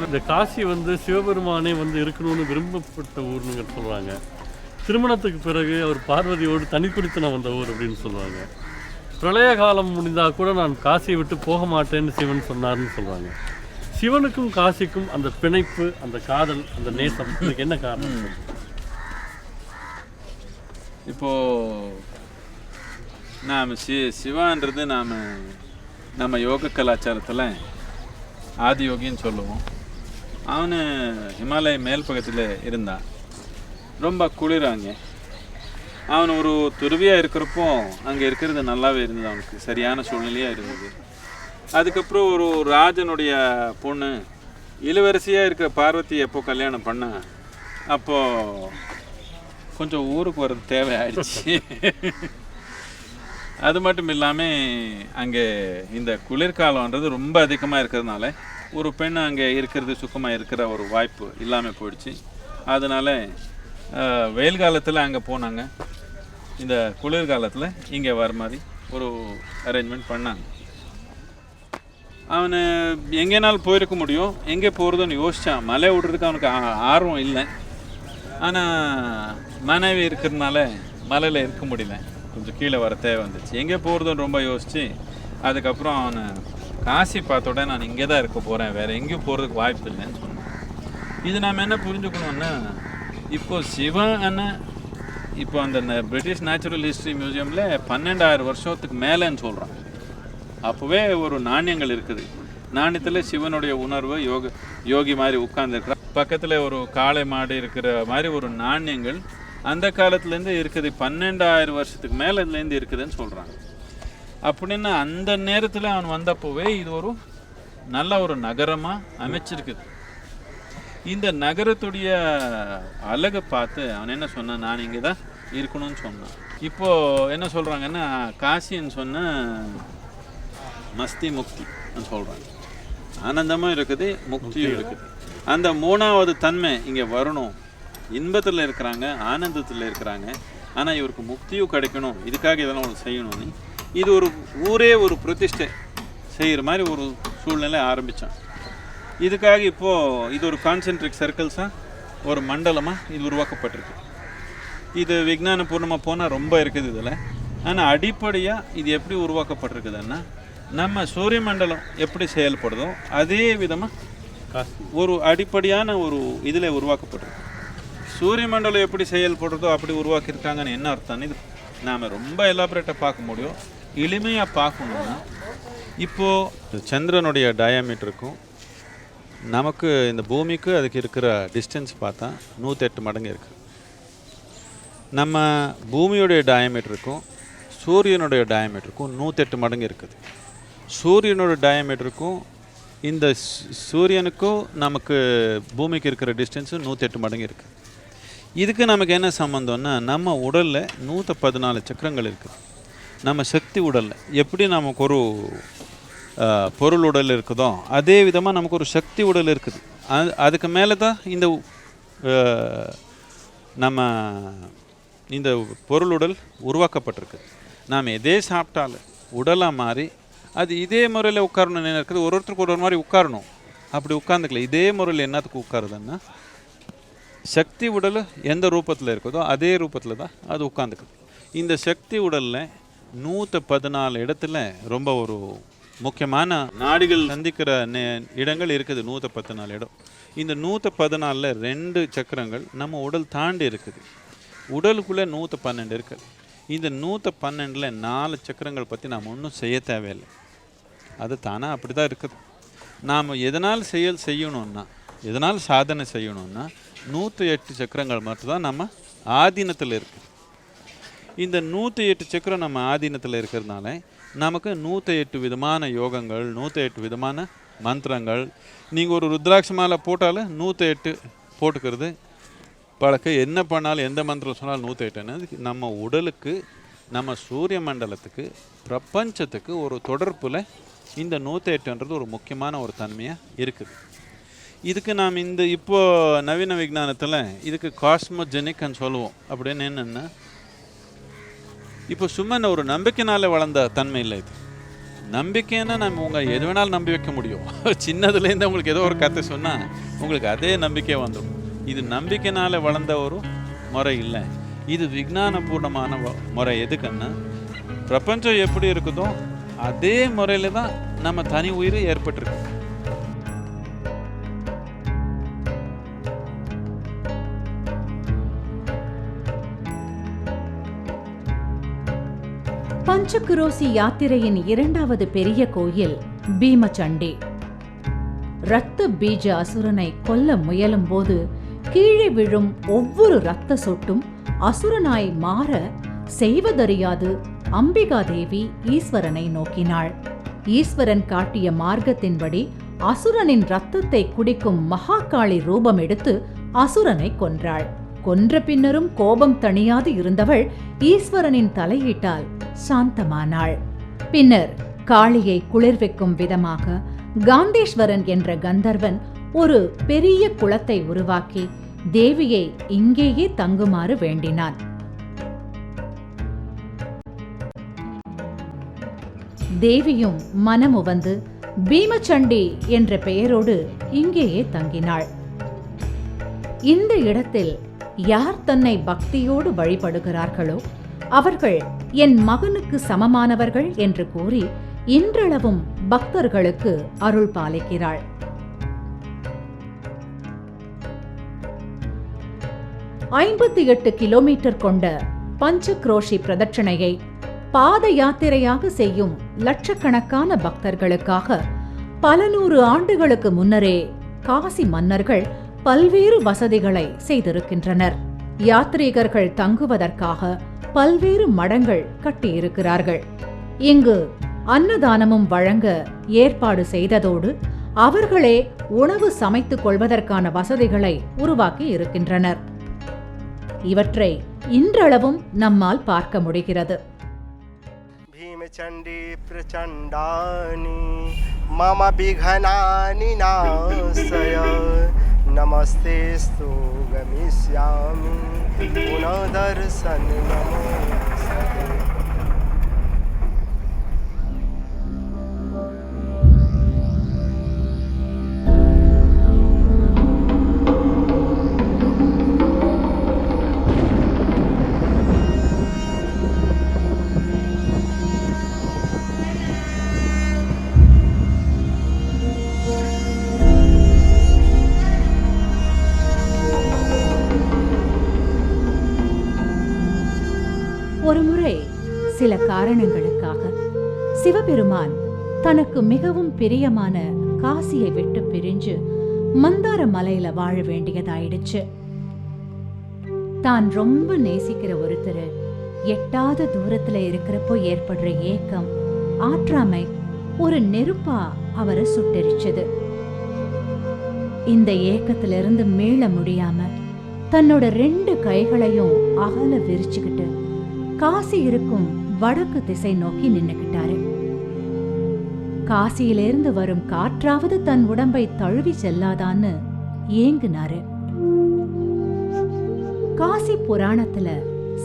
இந்த காசி வந்து சிவபெருமானே வந்து இருக்கணும்னு விரும்பப்பட்ட ஊர்னு சொல்கிறாங்க. திருமணத்துக்கு பிறகு அவர் பார்வதியோடு தனி குடித்தனம் வந்த ஊர் அப்படின்னு சொல்லுவாங்க. பிரளய காலம் முடிந்தால் கூட நான் காசியை விட்டு போக மாட்டேன்னு சிவன் சொன்னார்னு சொல்கிறாங்க. சிவனுக்கும் காசிக்கும் அந்த பிணைப்பு, அந்த காதல், அந்த நேசம், இதுக்கு என்ன காரணம்? இப்போது நாம் சிவான்றது நம்ம யோக கலாச்சாரத்தில் ஆதியோகின்னு சொல்லுவோம். அவனு ஹிமாலய மேல் பக்கத்தில் இருந்தான். ரொம்ப குளிராங்க. அவன் ஒரு துருவியாக இருக்கிறப்போ அங்கே இருக்கிறது நல்லாவே இருந்தது, அவனுக்கு சரியான சூழ்நிலையாக இருந்தது. அதுக்கப்புறம் ஒரு ராஜனுடைய பொண்ணு இளவரசியாக இருக்கிற பார்வதி எப்போ கல்யாணம் பண்ண, அப்போது கொஞ்சம் ஊருக்கு வர்றது தேவை ஆயிடுச்சு. அது மட்டும் இல்லாமல் அங்கே இந்த குளிர்காலம்ன்றது ரொம்ப அதிகமாக இருக்கிறதுனால ஒரு பெண் அங்கே இருக்கிறது சுத்தமாக இருக்கிற ஒரு வாய்ப்பு இல்லாமல் போயிடுச்சு. அதனால் வெயில் காலத்தில் அங்கே போனாங்க, இந்த குளிர்காலத்தில் இங்கே வர மாதிரி ஒரு அரேஞ்ச்மெண்ட் பண்ணாங்க. அவனை எங்கேனாலும் போயிருக்க முடியும், எங்கே போகிறதுன்னு யோசித்தான். மலை விடுறதுக்கு அவனுக்கு ஆர்வம் இல்லை. ஆனால் மனைவி இருக்கிறதுனால மலையில் இருக்க முடியல, கொஞ்சம் கீழே வர தேவை வந்துச்சு. எங்கே போகிறதுன்னு ரொம்ப யோசித்து அதுக்கப்புறம் அவனை காசி பார்த்தோட நான் இங்கே தான் இருக்க போகிறேன், வேறு எங்கேயும் போகிறதுக்கு வாய்ப்பு இல்லைன்னு சொன்னேன். இது நாம் என்ன புரிஞ்சுக்கணுன்னா, இப்போ சிவன் இப்போ அந்த பிரிட்டிஷ் நேச்சுரல் ஹிஸ்ட்ரி மியூசியமில் 12,000 வருஷத்துக்கு மேலேன்னு சொல்கிறான். அப்போவே ஒரு நாணயங்கள் இருக்குது. நாணயத்தில் சிவனுடைய உணர்வு யோகி மாதிரி உட்கார்ந்துருக்குற பக்கத்தில் ஒரு காளை மாடு இருக்கிற மாதிரி ஒரு நாணயங்கள் அந்த காலத்துலேருந்து இருக்குது. 12,000 வருஷத்துக்கு மேலே இதுலேருந்து இருக்குதுன்னு சொல்கிறாங்க. அப்படின்னா அந்த நேரத்தில் அவன் வந்தப்போவே இது ஒரு நல்ல ஒரு நகரமாக அமைச்சிருக்குது. இந்த நகரத்துடைய அழகை பார்த்து அவன் என்ன சொன்னான், நான் இங்கே தான் இருக்கணும்னு சொன்னான். இப்போது என்ன சொல்கிறாங்கன்னா, காசின்னு சொன்ன மஸ்தி முக்தின்னு சொல்கிறாங்க. ஆனந்தமும் இருக்குது, முக்தியும் இருக்குது. அந்த மூணாவது தன்மை இங்கே வரணும். இன்பத்தில் இருக்கிறாங்க, ஆனந்தத்தில் இருக்கிறாங்க, ஆனால் இவருக்கு முக்தியும் கிடைக்கணும், இதுக்காக இதெல்லாம் ஒரு செய்யணும்னு இது ஒரு ஊரே ஒரு பிரதிஷ்டை செய்கிற மாதிரி ஒரு சூழ்நிலை ஆரம்பித்தான். இதுக்காக இப்போது இது ஒரு கான்சென்ட்ரிக் சர்க்கிள்ஸாக ஒரு மண்டலமாக இது உருவாக்கப்பட்டிருக்கு. இது விஞ்ஞானபூர்ணமாக போனால் ரொம்ப இருக்குது இதில். ஆனால் அடிப்படையாக இது எப்படி உருவாக்கப்பட்டிருக்குதுன்னா, நம்ம சூரிய மண்டலம் எப்படி செயல்படுதோ அதே விதமாக ஒரு அடிப்படையான ஒரு இதில் உருவாக்கப்பட்டிருக்கு. சூரிய மண்டலம் எப்படி செயல்படுறதோ அப்படி உருவாக்கியிருக்காங்கன்னு என்ன அர்த்தம்? இது நாம் ரொம்ப எலாபரேட்டாக பார்க்க முடியும். எளிமையாக பார்க்கணுன்னா, இப்போது சந்திரனுடைய டயாமீட்டருக்கும் நமக்கு இந்த பூமிக்கு அதுக்கு இருக்கிற டிஸ்டன்ஸ் பார்த்தா 108 மடங்கு இருக்குது. நம்ம பூமியுடைய டயாமீட்டருக்கும் சூரியனுடைய டயாமீட்டருக்கும் 108 மடங்கு இருக்குது. சூரியனோட டயாமீட்டருக்கும் இந்த சூரியனுக்கும் நமக்கு பூமிக்கு இருக்கிற டிஸ்டன்ஸு 108 மடங்கு இருக்குது. இதுக்கு நமக்கு என்ன சம்மந்தம்னா, நம்ம உடலில் 114 சக்கரங்கள் இருக்குது. நம்ம சக்தி உடலில் எப்படி நமக்கு ஒரு பொருள் உடல் இருக்குதோ அதே விதமாக நமக்கு ஒரு சக்தி உடல் இருக்குது. அதுக்கு மேலே தான் இந்த நம்ம இந்த பொருள் உடல் உருவாக்கப்பட்டிருக்கு. நாம் எதே சாப்பிட்டாலும் உடலாக மாறி அது இதே முறையில் உட்காரணும்னு இருக்குது. ஒருத்தருக்கு ஒரு மாதிரி உட்காரணும், அப்படி உட்காந்துக்கல. இதே முறையில் என்னத்துக்கு உட்காருதுன்னா, சக்தி உடல் எந்த ரூபத்தில் இருக்குதோ அதே ரூபத்தில் தான் அது உட்காந்துக்குது. இந்த சக்தி உடலில் 114 இடத்துல ரொம்ப ஒரு முக்கியமான நாடுகள் சந்திக்கிற இடங்கள் இருக்குது. 114 இடம். இந்த 114ல் 2 சக்கரங்கள் நம்ம உடல் தாண்டி இருக்குது. உடலுக்குள்ளே 112 இருக்குது. இந்த 112ல் 4 சக்கரங்கள் பற்றி நாம் ஒன்றும் செய்ய தேவையில்லை, அது தானாக அப்படி தான் இருக்குது. நாம் எதனால் செய்யணும்னா, எதனால் சாதனை செய்யணும்னா 108 சக்கரங்கள் மட்டும்தான் நம்ம ஆதீனத்தில் இருக்குது. இந்த 108 சக்கரம் நம்ம ஆதீனத்தில் இருக்கிறதுனால நமக்கு 108 விதமான யோகங்கள், 108 விதமான மந்திரங்கள். நீங்கள் ஒரு ருத்ராட்ச மாலை போட்டாலும் 108 போட்டுக்கிறது பழக்கம். என்ன பண்ணாலும் எந்த மந்திரம் சொன்னாலும் 108. நம்ம உடலுக்கு, நம்ம சூரிய மண்டலத்துக்கு, பிரபஞ்சத்துக்கு ஒரு தொடர்பில் இந்த 108ன்றது ஒரு முக்கியமான ஒரு தன்மையாக இருக்குது. இதுக்கு நாம் இந்த இப்போது நவீன விஞ்ஞானத்தில் இதுக்கு காஸ்மோஜெனிக்னு சொல்லுவோம். அப்படின்னு என்னென்னா, இப்போ சும்மா ஒரு நம்பிக்கைனால வளர்ந்த தன்மை இல்லை. இது நம்பிக்கைன்னா நம்ம உங்கள் எது வேணாலும் நம்பி வைக்க முடியும். சின்னதுலேருந்து உங்களுக்கு ஏதோ ஒரு கதை சொன்னால் உங்களுக்கு அதே நம்பிக்கை வந்துடும். இது நம்பிக்கைனால வளர்ந்த ஒரு முறை இல்லை, இது விஞ்ஞானபூர்ணமான முறை. எதுக்குன்னா, பிரபஞ்சம் எப்படி இருக்குதோ அதே முறையில் தான் நம்ம தனி உயிர் ஏற்பட்டிருக்கு. பஞ்சகுரோசி யாத்திரையின் 2வது பெரிய கோயில் பீமச்சண்டி. இரத்த பீஜ அசுரனை கொல்ல முயலும் போது கீழே விழும் ஒவ்வொரு இரத்த சொட்டும் அசுரனாய் மாற செய்வதறியாது அம்பிகா தேவி ஈஸ்வரனை நோக்கினாள். ஈஸ்வரன் காட்டிய மார்க்கத்தின்படி அசுரனின் இரத்தத்தை குடிக்கும் மகாகாளி ரூபம் எடுத்து அசுரனை கொன்றாள். கொன்ற பின்னரும் கோபம் தணியாது இருந்தவள் ஈஸ்வரனின் தலையீட்டால் சாந்தமானாள். பின்னர் காளியை குளிர்விக்கும் விதமாக காந்தேஸ்வரன் என்ற கந்தர்வன் ஒரு பெரிய குளத்தை உருவாக்கி தேவியை இங்கேயே தங்குமாறு வேண்டினான். தேவியும் மனமுவந்து பீமச்சண்டி என்ற பெயரோடு இங்கேயே தங்கினாள். இந்த இடத்தில் யார் தன்னை பக்தியோடு வழிபடுகிறார்களோ அவர்கள் என் மகனுக்கு சமமானவர்கள் என்று கூறி இன்றளவும் பக்தர்களுக்கு அருள் பாலிக்கிறாள். ஐம்பத்தி 8 கிலோமீட்டர் கொண்ட பஞ்சக்ரோஷி பிரதட்சணையை பாத யாத்திரையாக செய்யும் லட்சக்கணக்கான பக்தர்களுக்காக பல நூறு ஆண்டுகளுக்கு முன்னரே காசி மன்னர்கள் பல்வேறு வசதிகளை செய்திருக்கின்றனர். யாத்ரீகர்கள் தங்குவதற்காக பல்வேறு மடங்கள் கட்டியிருக்கிறார்கள். இங்கு அன்னதானமும் வழங்க ஏற்பாடு செய்ததோடு அவர்களே உணவு சமைத்துக் கொள்வதற்கான வசதிகளை உருவாக்கி இருக்கின்றனர். இவற்றை இன்றளவும் நம்மால் பார்க்க முடிகிறது. भीमचण्डी प्रचण्डानि मम विघ्नानि नाशय नमस्तेस्तु गमिष्यामि पुनः दर्शनं नमोऽस्तुते. ஒருமுறை சில காரணங்களுக்காக சிவபெருமான் தனக்கு மிகவும் பிரியமான காசியை விட்டு பிரிஞ்சு மந்தார மலையில வாழ வேண்டியதாயிடுச்சு. தான் ரொம்ப நேசிக்கிற ஒருத்தர் எட்டாத தூரத்துல இருக்கிறப்போ ஏற்படுற ஏக்கம், ஆற்றாமை ஒரு நெருப்பா அவரை சுட்டெரிச்சது. இந்த ஏக்கத்திலிருந்து மீள முடியாம தன்னோட 2 கைகளையும் அகல விரிச்சுக்கிட்டு காசி இருக்கும் வடக்கு திசை நோக்கி நின்னுக்கிட்டாரு. காசியிலிருந்து வரும் காற்றாவது தன் உடம்பை தழுவி செல்லாதான்னு ஏங்குனாரு. காசி புராணத்துல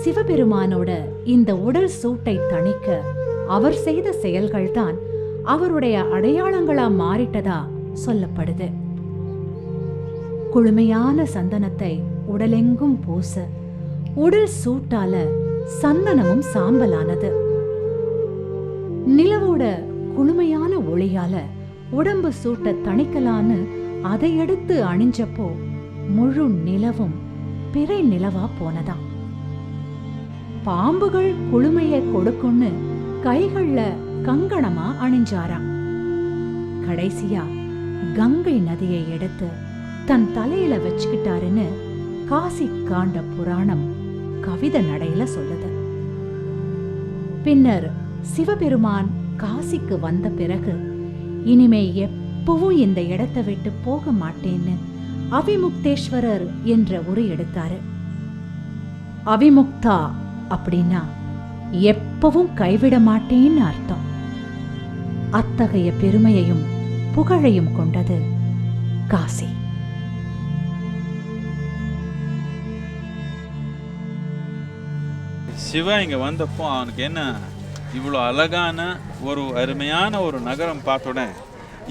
சிவபெருமானோட இந்த உடல் சூட்டை தணிக்க அவர் செய்த செயல்கள்தான் அவருடைய அடையாளங்களா மாறிட்டதா சொல்லப்படுது. குளுமையான சந்தனத்தை உடலெங்கும் பூச உடல் சூட்டால சந்தனமும் சாம்பலானது. நிலவோட குளுமையான ஒளியால உடம்பு சூட்ட தணிக்கலான்னு அதை எடுத்து அணிஞ்சப்போ முழு நிலவும் பிறை நிலவா போனதாம். பாம்புகள் குளுமைய கொடுக்குன்னு கைகள்ல கங்கணமா அணிஞ்சாராம். கடைசியா கங்கை நதியை எடுத்து தன் தலையில வச்சுக்கிட்டாருன்னு காசி காண்ட புராணம் கவிதை நடையில சொல்லுது. பின்னர் சிவபெருமான் காசிக்கு வந்த பிறகு இனிமே எப்பவும் இந்த இடத்தை விட்டு போக மாட்டேன்னு அவிமுக்தேஸ்வரர் என்ற உரு எடுத்தாரு. அவிமுக்தா அப்படின்னா எப்பவும் கைவிட மாட்டேன்னு அர்த்தம். அத்தகைய பெருமையையும் புகழையும் கொண்டது காசி. சிவா இங்கே வந்தப்போ அவனுக்கு என்ன இவ்வளோ அழகான ஒரு அருமையான ஒரு நகரம் பார்த்தோடனே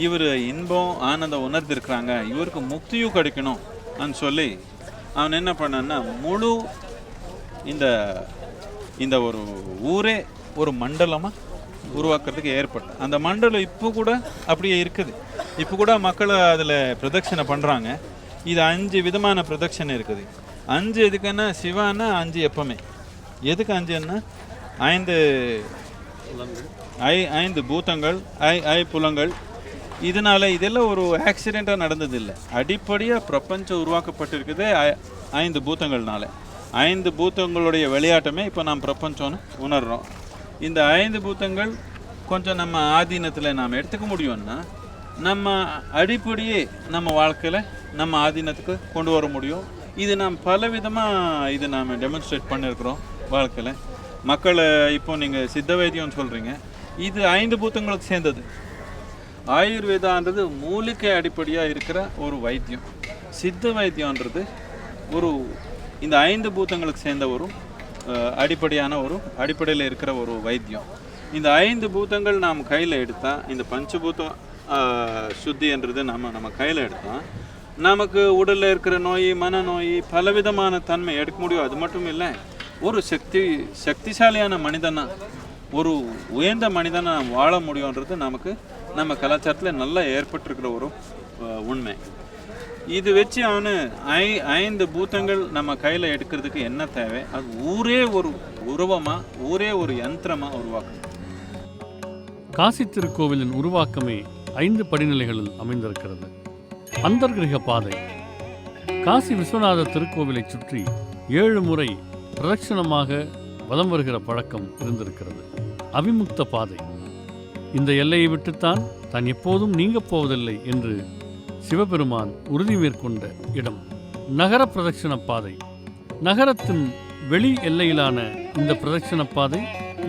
இவர் இன்பம் ஆனந்தம் உணர்ந்திருக்கிறாங்க, இவருக்கு முக்தியும் கிடைக்கணும் சொல்லி அவன் என்ன பண்ணான்னா முழு இந்த இந்த ஒரு ஊரே ஒரு மண்டலமாக உருவாக்குறதுக்கு ஏற்பட்டு அந்த மண்டலம் இப்போ கூட அப்படியே இருக்குது. இப்போ கூட மக்கள் அதில் பிரதட்சணை பண்ணுறாங்க. இது 5 விதமான பிரதட்சணை இருக்குது. 5 எதுக்குன்னா சிவானா 5 எப்பவுமே எதுக்கு 5ன்னா 5 பூதங்கள், 5 புலங்கள். இதனால இதெல்லாம் ஒரு ஆக்சிடெண்ட்டாக நடந்ததில்லை. அடிப்படையாக பிரபஞ்சம் உருவாக்கப்பட்டிருக்குது 5 பூதங்கள்னால. 5 பூதங்களுடைய விளையாட்டமே இப்போ நாம் பிரபஞ்சம்னு உணர்கிறோம். இந்த 5 பூதங்கள் கொஞ்சம் நம்ம ஆதீனத்தில் நாம் எடுத்துக்க முடியும்னா நம்ம அடிப்படையே நம்ம வாழ்க்கையில் நம்ம ஆதீனத்துக்கு கொண்டு வர முடியும். இது நாம் பல விதமாக இது நாம் டெமான்ஸ்ட்ரேட் பண்ணியிருக்கிறோம் வாழ்க்கையில். மக்களை இப்போ நீங்கள் சித்த வைத்தியம்னு சொல்கிறீங்க, இது 5 பூதங்களுக்கு சேர்ந்தது. ஆயுர்வேதான்றது மூலிகை அடிப்படையாக இருக்கிற ஒரு வைத்தியம். சித்த வைத்தியன்றது ஒரு இந்த 5 பூதங்களுக்கு சேர்ந்த ஒரு அடிப்படையான ஒரு அடிப்படையில் இருக்கிற ஒரு வைத்தியம். இந்த 5 பூதங்கள் நாம் கையில் எடுத்தால், இந்த பஞ்சபூதம் சுத்தின்றது நம்ம கையில் எடுத்தால் நமக்கு உடலில் இருக்கிற நோய், மனநோய், பலவிதமான தன்மை எடுக்க முடியும். அது மட்டும் இல்லை, ஒரு சக்திசாலியான மனிதனா ஒரு உயர்ந்த மனிதனை நாம் வாழ முடியுன்றது நமக்கு நம்ம கலாச்சாரத்தில் நல்லா ஏற்பட்டிருக்கிற ஒரு உண்மை. இது வச்சு அவனு 5 பூதங்கள் நம்ம கையில் எடுக்கிறதுக்கு என்ன தேவை, அது ஊரே ஒரு உருவமாக, ஊரே ஒரு யந்திரமாக உருவாக்கணும். காசி திருக்கோவிலின் உருவாக்கமே 5 படிநிலைகளில் அமைந்திருக்கிறது. அந்தர்கிரக பாதை. காசி விஸ்வநாத திருக்கோவிலை சுற்றி 7 முறை பிரதட்சணமாக வலம் வருகிற பழக்கம் இருந்திருக்கிறது. அவிமுக்த பாதை. இந்த எல்லையை விட்டுத்தான் தான் எப்போதும் நீங்கப் போவதில்லை என்று சிவபெருமான் உறுதி மேற்கொண்ட இடம். நகர பிரதட்சண பாதை. நகரத்தின் வெளி எல்லையிலான இந்த பிரதட்சண பாதை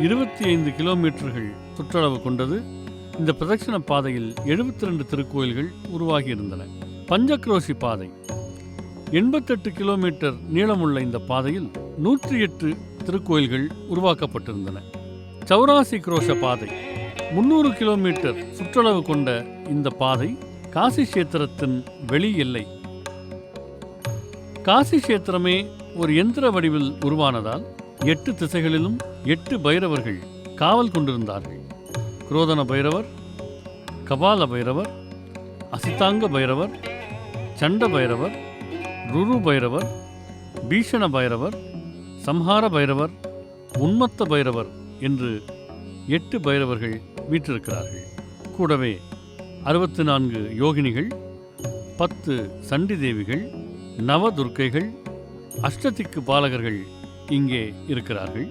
25 கிலோமீட்டர்கள் சுற்றளவு கொண்டது. இந்த பிரதட்சண பாதையில் 72 திருக்கோயில்கள் உருவாகியிருந்தன. பஞ்சக்ரோஷி பாதை. 88 கிலோமீட்டர் நீளமுள்ள இந்த பாதையில் 108 திருக்கோயில்கள் உருவாக்கப்பட்டிருந்தன. சௌராசி குரோஷ பாதை. 300 கிலோமீட்டர் சுற்றளவு கொண்ட இந்த பாதை காசி கஷேத்திரத்தின் வெளி எல்லை. காசி கஷேத்திரமே ஒரு யந்திர வடிவில் உருவானதால் 8 திசைகளிலும் 8 பைரவர்கள் காவல் கொண்டிருந்தார்கள். குரோதன பைரவர், கபால பைரவர், அசிதாங்க பைரவர், சண்ட பைரவர், ருரு பைரவர், பீஷண பைரவர், சம்ஹார பைரவர், உன்மத்த பைரவர் என்று 8 பைரவர்கள் வீற்றிருக்கிறார்கள். கூடவே 64 யோகினிகள், 10 சண்டி தேவிகள், நவதுர்க்கைகள், அஷ்டதிக்கு பாலகர்கள் இங்கே இருக்கிறார்கள்.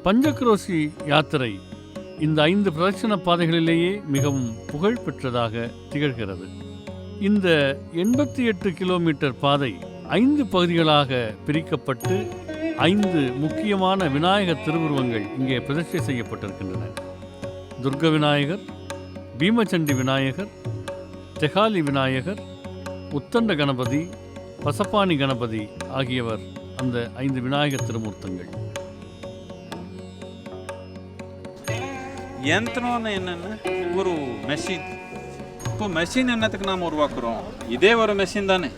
பஞ்சக்ரோஷி யாத்திரை இந்த 5 பிரதட்சண பாதைகளிலேயே மிகவும் புகழ் பெற்றதாக திகழ்கிறது. இந்த 88 கிலோமீட்டர் பாதை 5 பகுதிகளாக பிரிக்கப்பட்டு 5 முக்கியமான விநாயகர் திருவுருவங்கள் இங்கே பிரதிஷ்டை செய்யப்பட்டிருக்கின்றன. துர்க விநாயகர், பீமச்சண்டி விநாயகர், தெகாலி விநாயகர், உத்தண்ட கணபதி, பசப்பானி கணபதி ஆகியவர் அந்த 5 விநாயகர் திருமூர்த்தங்கள். யந்திரம்னு என்னென்னா ஒரு மெஷின். இப்போ மெஷின் என்னத்துக்கு நாம் உருவாக்குறோம்? இதே ஒரு மெஷின் தானே.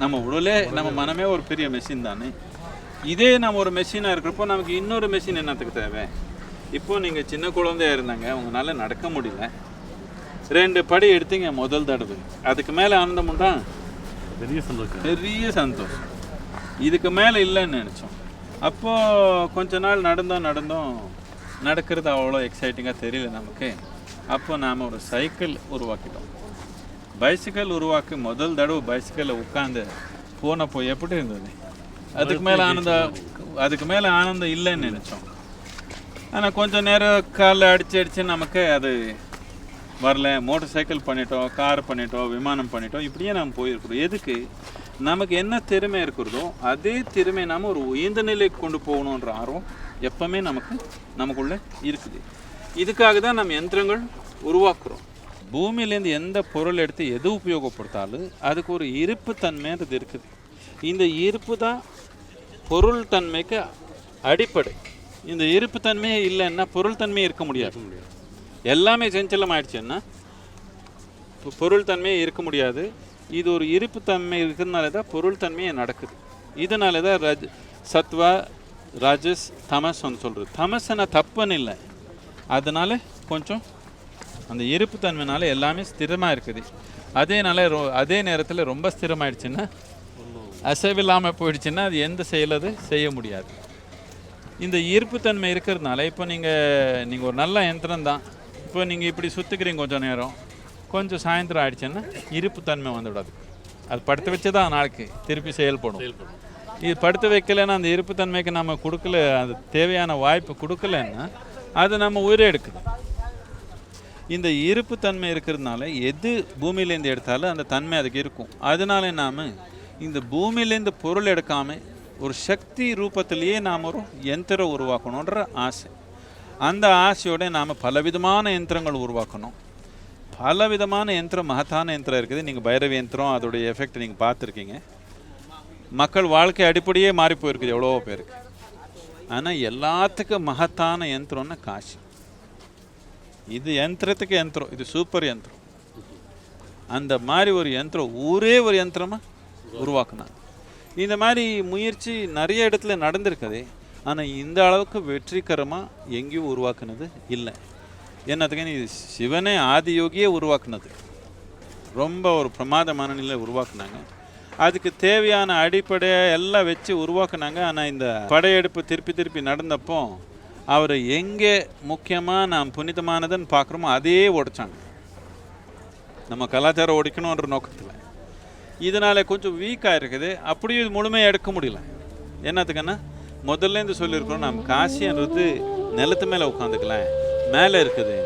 நம்ம உடலே, நம்ம மனமே ஒரு பெரிய மெஷின் தானே. இதே நம்ம ஒரு மெஷினாக இருக்கிறப்போ நமக்கு இன்னொரு மெஷின் என்னத்துக்கு தேவை? இப்போது நீங்கள் சின்ன குழந்தையாக இருந்தாங்க, உங்களால் நடக்க முடியல, 2 படி எடுத்தீங்க முதல் தடவை, அதுக்கு மேலே ஆனந்தம் உண்டா? பெரிய சந்தோஷம், பெரிய சந்தோஷம். இதுக்கு மேலே இல்லைன்னு நினச்சோம். அப்போது கொஞ்ச நாள் நடந்தோம், நடக்கிறது அவ்வளோ எக்ஸைட்டிங்காக தெரியல நமக்கு. அப்போ நாம் ஒரு சைக்கிள் உருவாக்கிட்டோம். பைசிக்கல் உருவாக்கி முதல் தடவை பைசிக்கலில் உட்காந்து போனப்போ எப்படி இருந்தது? அதுக்கு மேலே ஆனந்தம் இல்லைன்னு நினச்சோம். ஆனால் கொஞ்சம் நேரம் காலில் அடித்து நமக்கு அது வரல. மோட்டர் சைக்கிள் பண்ணிட்டோம், கார் பண்ணிட்டோம், விமானம் பண்ணிட்டோம், இப்படியே நாம் போயிருக்கிறோம். எதுக்கு? நமக்கு என்ன திறமை இருக்கிறதோ அதே திறமை நாம் ஒரு உயர்ந்த நிலைக்கு கொண்டு போகணுன்ற ஆர்வம் எப்பவுமே நமக்குள்ளே இருக்குது. இதுக்காக தான் நம்ம யந்திரங்கள் உருவாக்குறோம். பூமியிலேருந்து எந்த பொருள் எடுத்து எது உபயோகப்படுத்தாலும் அதுக்கு ஒரு இருப்பு தன்மைன்றது இருக்குது. இந்த இருப்பு தான் பொருள் தன்மைக்கு அடிப்படை. இந்த இருப்பு தன்மையே இல்லைன்னா பொருள் தன்மையே இருக்க முடியாது. எல்லாமே சஞ்சலம் ஆயிடுச்சுன்னா பொருள் தன்மையே இருக்க முடியாது. இது ஒரு இருப்பு தன்மை இருக்கிறதுனால தான் பொருள் தன்மையே நடக்குது. இதனால தான் சத்வா, ராஜஸ், தமஸ்ன்னு சொல்கிறது. தமஸ்னா தப்புன்னு இல்லை, அதனால கொஞ்சம் அந்த இருப்பு தன்மைனால எல்லாமே ஸ்திரமாக இருக்குது. அதே நேரத்தில் ரொம்ப ஸ்திரமாயிடுச்சுன்னா, அசைவில்லாமல் போயிடுச்சுன்னா அது எந்த செயலது செய்ய முடியாது. இந்த இருப்புத்தன்மை இருக்கிறதுனால இப்போ நீங்கள் ஒரு நல்ல யந்திரம் தான். இப்போ நீங்கள் இப்படி சுற்றுக்கிறீங்க கொஞ்சம் நேரம், கொஞ்சம் சாயந்தரம் ஆயிடுச்சுன்னா இருப்புத்தன்மை வந்துவிடாது. அது படுத்து வச்சு தான் நாளைக்கு திருப்பி செயல்படும். இது படுத்து வைக்கலைன்னா அந்த இருப்புத்தன்மைக்கு நம்ம கொடுக்கல, அது தேவையான வாய்ப்பு கொடுக்கலன்னா அது நம்ம உயிரை எடுக்குது. இந்த இருப்புத்தன்மை இருக்கிறதுனால எது பூமியிலேருந்து எடுத்தாலும் அந்த தன்மை அதுக்கு இருக்கும். அதனால நாம் இந்த பூமியிலேருந்து பொருள் எடுக்காமல் ஒரு சக்தி ரூபத்திலேயே நாம் ஒரு யந்திரம் உருவாக்கணுன்ற ஆசை. அந்த ஆசையோடு நாம் பலவிதமான யந்திரங்கள் உருவாக்கணும். பலவிதமான யந்திரம், மகத்தான யந்திரம் இருக்குது. நீங்கள் பைரவி யந்திரம், அதோடைய எஃபெக்ட் நீங்கள் பார்த்துருக்கீங்க. மக்கள் வாழ்க்கை அடிப்படையே மாறி போயிருக்குது எவ்வளோ பேருக்கு. ஆனால் எல்லாத்துக்கும் மகத்தான யந்திரம்னா காசி. இது யந்திரத்துக்கு யந்திரம், இது சூப்பர் யந்திரம். அந்த மாதிரி ஒரு யந்திரம் ஊரே ஒரு யந்திரமாக உருவாக்குனாங்க. இந்த மாதிரி முயற்சி நிறைய இடத்துல நடந்திருக்குது. ஆனால் இந்த அளவுக்கு வெற்றிகரமாக எங்கேயும் உருவாக்குனது இல்லை. என்னத்துக்கு இது சிவனே ஆதியோகியே உருவாக்குனது. ரொம்ப ஒரு பிரமாதமான நிலையை உருவாக்குனாங்க. அதுக்கு தேவையான அடிப்படையை எல்லாம் வச்சு உருவாக்குனாங்க. ஆனால் இந்த படையெடுப்பு திருப்பி நடந்தப்போ அவர் எங்கே முக்கியமாக நாம் புனிதமானதுன்னு பார்க்குறோமோ அதே உடைச்சாங்க. நம்ம கலாச்சாரம் உடைக்கணுன்ற நோக்கத்தில். இதனால் கொஞ்சம் வீக்காக இருக்குது. அப்படியும் இது முழுமையாக எடுக்க முடியல. என்னத்துக்குன்னா முதல்லேருந்து சொல்லியிருக்கிறோம், நம்ம காசின்றது நிலத்து மேலே உட்காந்துக்கலாம், மேலே இருக்குது.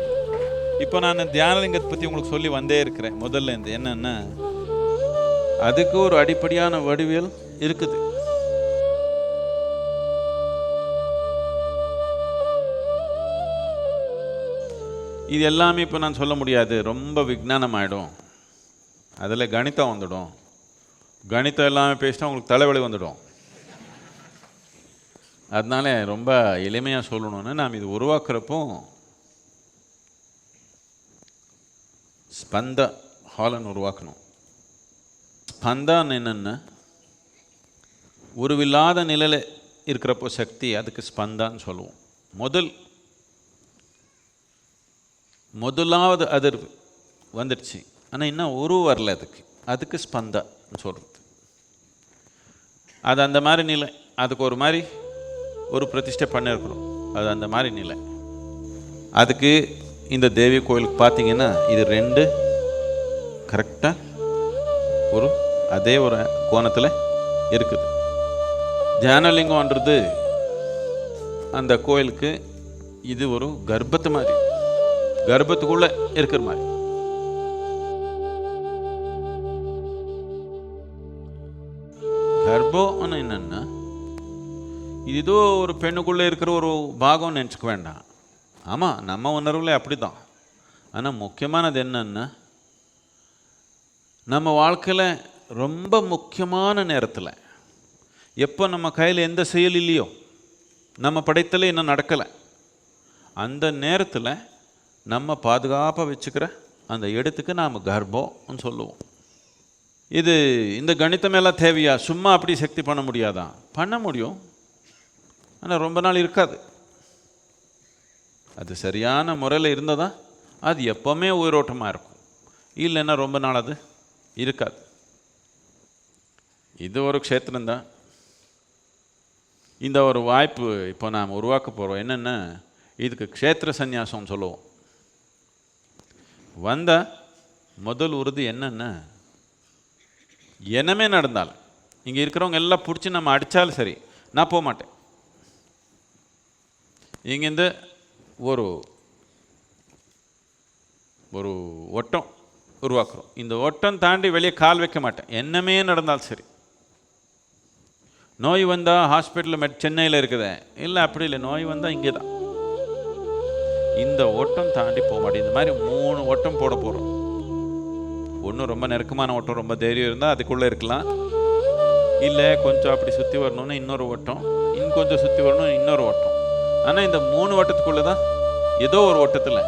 இப்போ நான் தியானலிங்கத்தை பற்றி உங்களுக்கு சொல்லி வந்தே இருக்கிறேன் முதல்லேருந்து. என்னென்னா அதுக்கு ஒரு அடிப்படையான வடிவியல் இருக்குது. இது எல்லாமே இப்போ நான் சொல்ல முடியாது, ரொம்ப விஞ்ஞானம் ஆகிடும். அதில் கணிதம் வந்துடும். கணிதம் எல்லாமே பேசிட்டா உங்களுக்கு தலைவலி வந்துடும். அதனால ரொம்ப எளிமையாக சொல்லணும்னு நாம் இது உருவாக்குறப்போ ஸ்பந்த ஹாலன்னு உருவாக்கணும். ஸ்பந்தான்னு என்னென்னா உருவில்லாத நிலையில் இருக்கிறப்போ சக்தி, அதுக்கு ஸ்பந்தான்னு சொல்லுவோம். முதலாவது அதிர்வு வந்துடுச்சு, ஆனால் இன்னும் உருவ வரல, அதுக்கு ஸ்பந்தான்னு சொல்கிறது. அது அந்த மாதிரி நிலை. அதுக்கு ஒரு மாதிரி ஒரு பிரதிஷ்டை பண்ணியிருக்கிறோம். அது அந்த மாதிரி நிலை. அதுக்கு இந்த தேவி கோயிலுக்கு பார்த்தீங்கன்னா இது 2 கரெக்டாக அதே ஒரு கோணத்தில் இருக்குது. தியானலிங்கம்ன்றது அந்த கோயிலுக்கு இது ஒரு கர்ப்பத்து மாதிரி, கர்ப்பத்துக்குள்ளே இருக்கிற மாதிரி. கர்ப்பம்னு என்னென்னா இது ஏதோ ஒரு பெண்ணுக்குள்ளே இருக்கிற ஒரு பாகம் நினச்சிக்க வேண்டாம். ஆமாம், நம்ம உணர்வில் அப்படி தான். ஆனால் முக்கியமானது என்னன்னா நம்ம வாழ்க்கையில் ரொம்ப முக்கியமான நேரத்தில், எப்போ நம்ம கையில் எந்த செயல் இல்லையோ, நம்ம படைத்தல இன்னும் நடக்கலை, அந்த நேரத்தில் நம்ம பாதுகாப்பாக வச்சுக்கிற அந்த இடத்துக்கு நாம் கர்ப்பம்னு சொல்லுவோம். இது இந்த கணிதமெல்லாம் தேவையா? சும்மா அப்படி சக்தி பண்ண முடியாதான்? பண்ண முடியும், ஆனால் ரொம்ப நாள் இருக்காது. அது சரியான முறையில் இருந்ததா அது எப்போவுமே உயிரோட்டமாக இருக்கும். இல்லைன்னா ரொம்ப நாள் அது இருக்காது. இது ஒரு க்ஷேத்திரம்தான். இந்த ஒரு வாய்ப்பு இப்போ நாம் உருவாக்க போகிறோம். என்னென்னா இதுக்கு க்ஷேத்திர சந்நியாசம்னு சொல்லுவோம். வந்த முதல் உறுதி என்னென்னா என்னமே நடந்தால் இங்கே இருக்கிறவங்க எல்லாம் பிடிச்சி நம்ம அடித்தாலும் சரி, நான் போக மாட்டேன். இங்கேருந்து ஒரு ஒரு ஒட்டம் உருவாக்குறோம். இந்த ஒட்டம் தாண்டி வெளியே கால் வைக்க மாட்டேன், என்னமே நடந்தாலும் சரி. நோய் வந்தால் ஹாஸ்பிட்டலில் சென்னையில் இருக்குதே, இல்லை அப்படி இல்லை, நோய் வந்தால் இங்கே தான். இந்த ஒட்டம் தாண்டி போக மாட்டேன். இந்த மாதிரி 3 ஒட்டம் போட போகிறோம். ஒன்று ரொம்ப நெருக்கமான ஒட்டம், ரொம்ப தைரியம் இருந்தால் அதுக்குள்ளே இருக்கலாம். இல்லை கொஞ்சம் அப்படி சுற்றி வரணும்னு இன்னொரு ஒட்டம், இன்னும் கொஞ்சம் சுற்றி வரணும் இன்னொரு ஒட்டம். ஆனால் இந்த 3 வட்டத்துக்குள்ளே தான் ஏதோ ஒரு வட்டத்தில்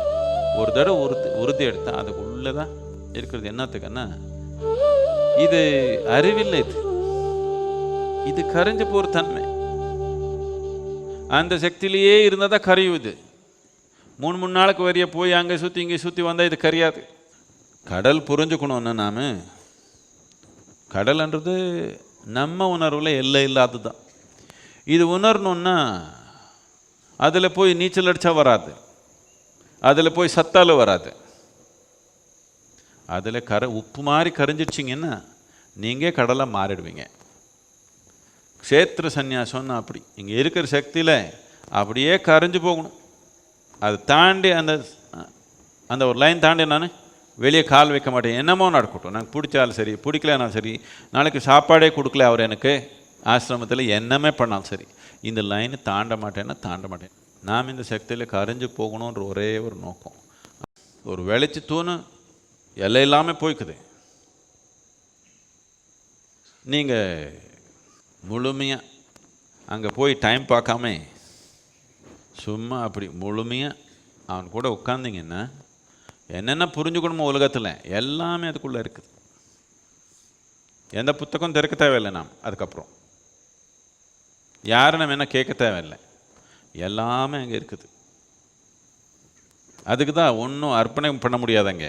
ஒரு தடவை உறுதி எடுத்தால் அதுக்குள்ளே தான் இருக்கிறது. என்னத்துக்குன்னா இது அறிவில்லை, இது கரைஞ்சு போகிற தன்மை. அந்த சக்தியிலேயே இருந்தால் தான் கரையுது. 3 நாளுக்கு வரைய போய் அங்கே சுற்றி இங்கே சுற்றி வந்தால் இது கரையாது. கடல் புரிஞ்சுக்கணுன்னா நாம், கடல்ன்றது நம்ம உணர்வில் எல்லை இல்லாது தான். இது உணரணுன்னா அதில் போய் நீச்சல் அடித்தா வராது, அதில் போய் சத்தால் வராது. அதில் உப்பு மாதிரி கரைஞ்சிடுச்சிங்கன்னா நீங்கள் கடலை மாறிடுவீங்க. க்ஷேத்திர சந்நியாசம்னா அப்படி இங்கே இருக்கிற சக்தியில் அப்படியே கரைஞ்சு போகணும். அதை தாண்டி அந்த ஒரு லைன் தாண்டி நான் வெளியே கால் வைக்க மாட்டேன். என்னமோ நடக்கட்டும், எனக்கு பிடிச்சாலும் சரி பிடிக்கலனாலும் சரி, நாளைக்கு சாப்பாடே கொடுக்கல அவர் எனக்கு ஆசிரமத்தில், என்னமே பண்ணாலும் சரி, இந்த லைனை தாண்ட மாட்டேன்னா தாண்ட மாட்டேன். நாம் இந்த சக்தியில் கரைஞ்சு போகணுன்ற ஒரே ஒரு நோக்கம். ஒரு வெளிச்சு தூணு எல்லாம் இல்லாமல் போய்க்குது. நீங்கள் முழுமையாக அங்கே போய் டைம் பார்க்காம சும்மா அப்படி முழுமையாக அவன் கூட உட்காந்திங்கன்னா என்னென்ன புரிஞ்சுக்கணுமோ உலகத்தில் எல்லாமே அதுக்குள்ளே இருக்குது. எந்த புத்தகம் திறக்க தேவையில்லை நாம். அதுக்கப்புறம் யாரும் நம்ம என்ன கேட்க தேவையில்லை, எல்லாமே அங்கே இருக்குது. அதுக்கு தான் ஒன்றும் அர்ப்பணை பண்ண முடியாதங்க,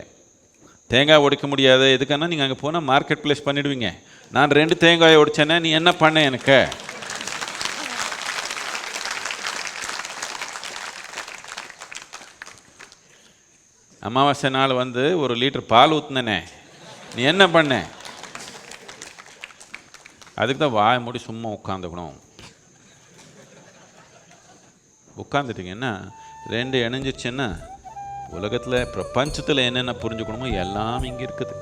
தேங்காய் உடைக்க முடியாது. எதுக்குன்னா நீங்கள் அங்கே போனால் மார்க்கெட் பிளேஸ் பண்ணிவிடுவீங்க. நான் 2 தேங்காயை உடைச்சேன்னா நீ என்ன பண்ண எனக்கு? அமாவாசை நாள் வந்து 1 லிட்டர் பால் ஊற்றுனே, நீ என்ன பண்ண? அதுக்கு தான் வாய மூடி சும்மா உட்காந்துக்கணும். உட்காந்துட்டிங்கன்னா 2 இணைஞ்சிருச்சுன்னா உலகத்தில் பிரபஞ்சத்தில் என்னென்ன புரிஞ்சுக்கணுமோ எல்லாம் இங்கே இருக்குது.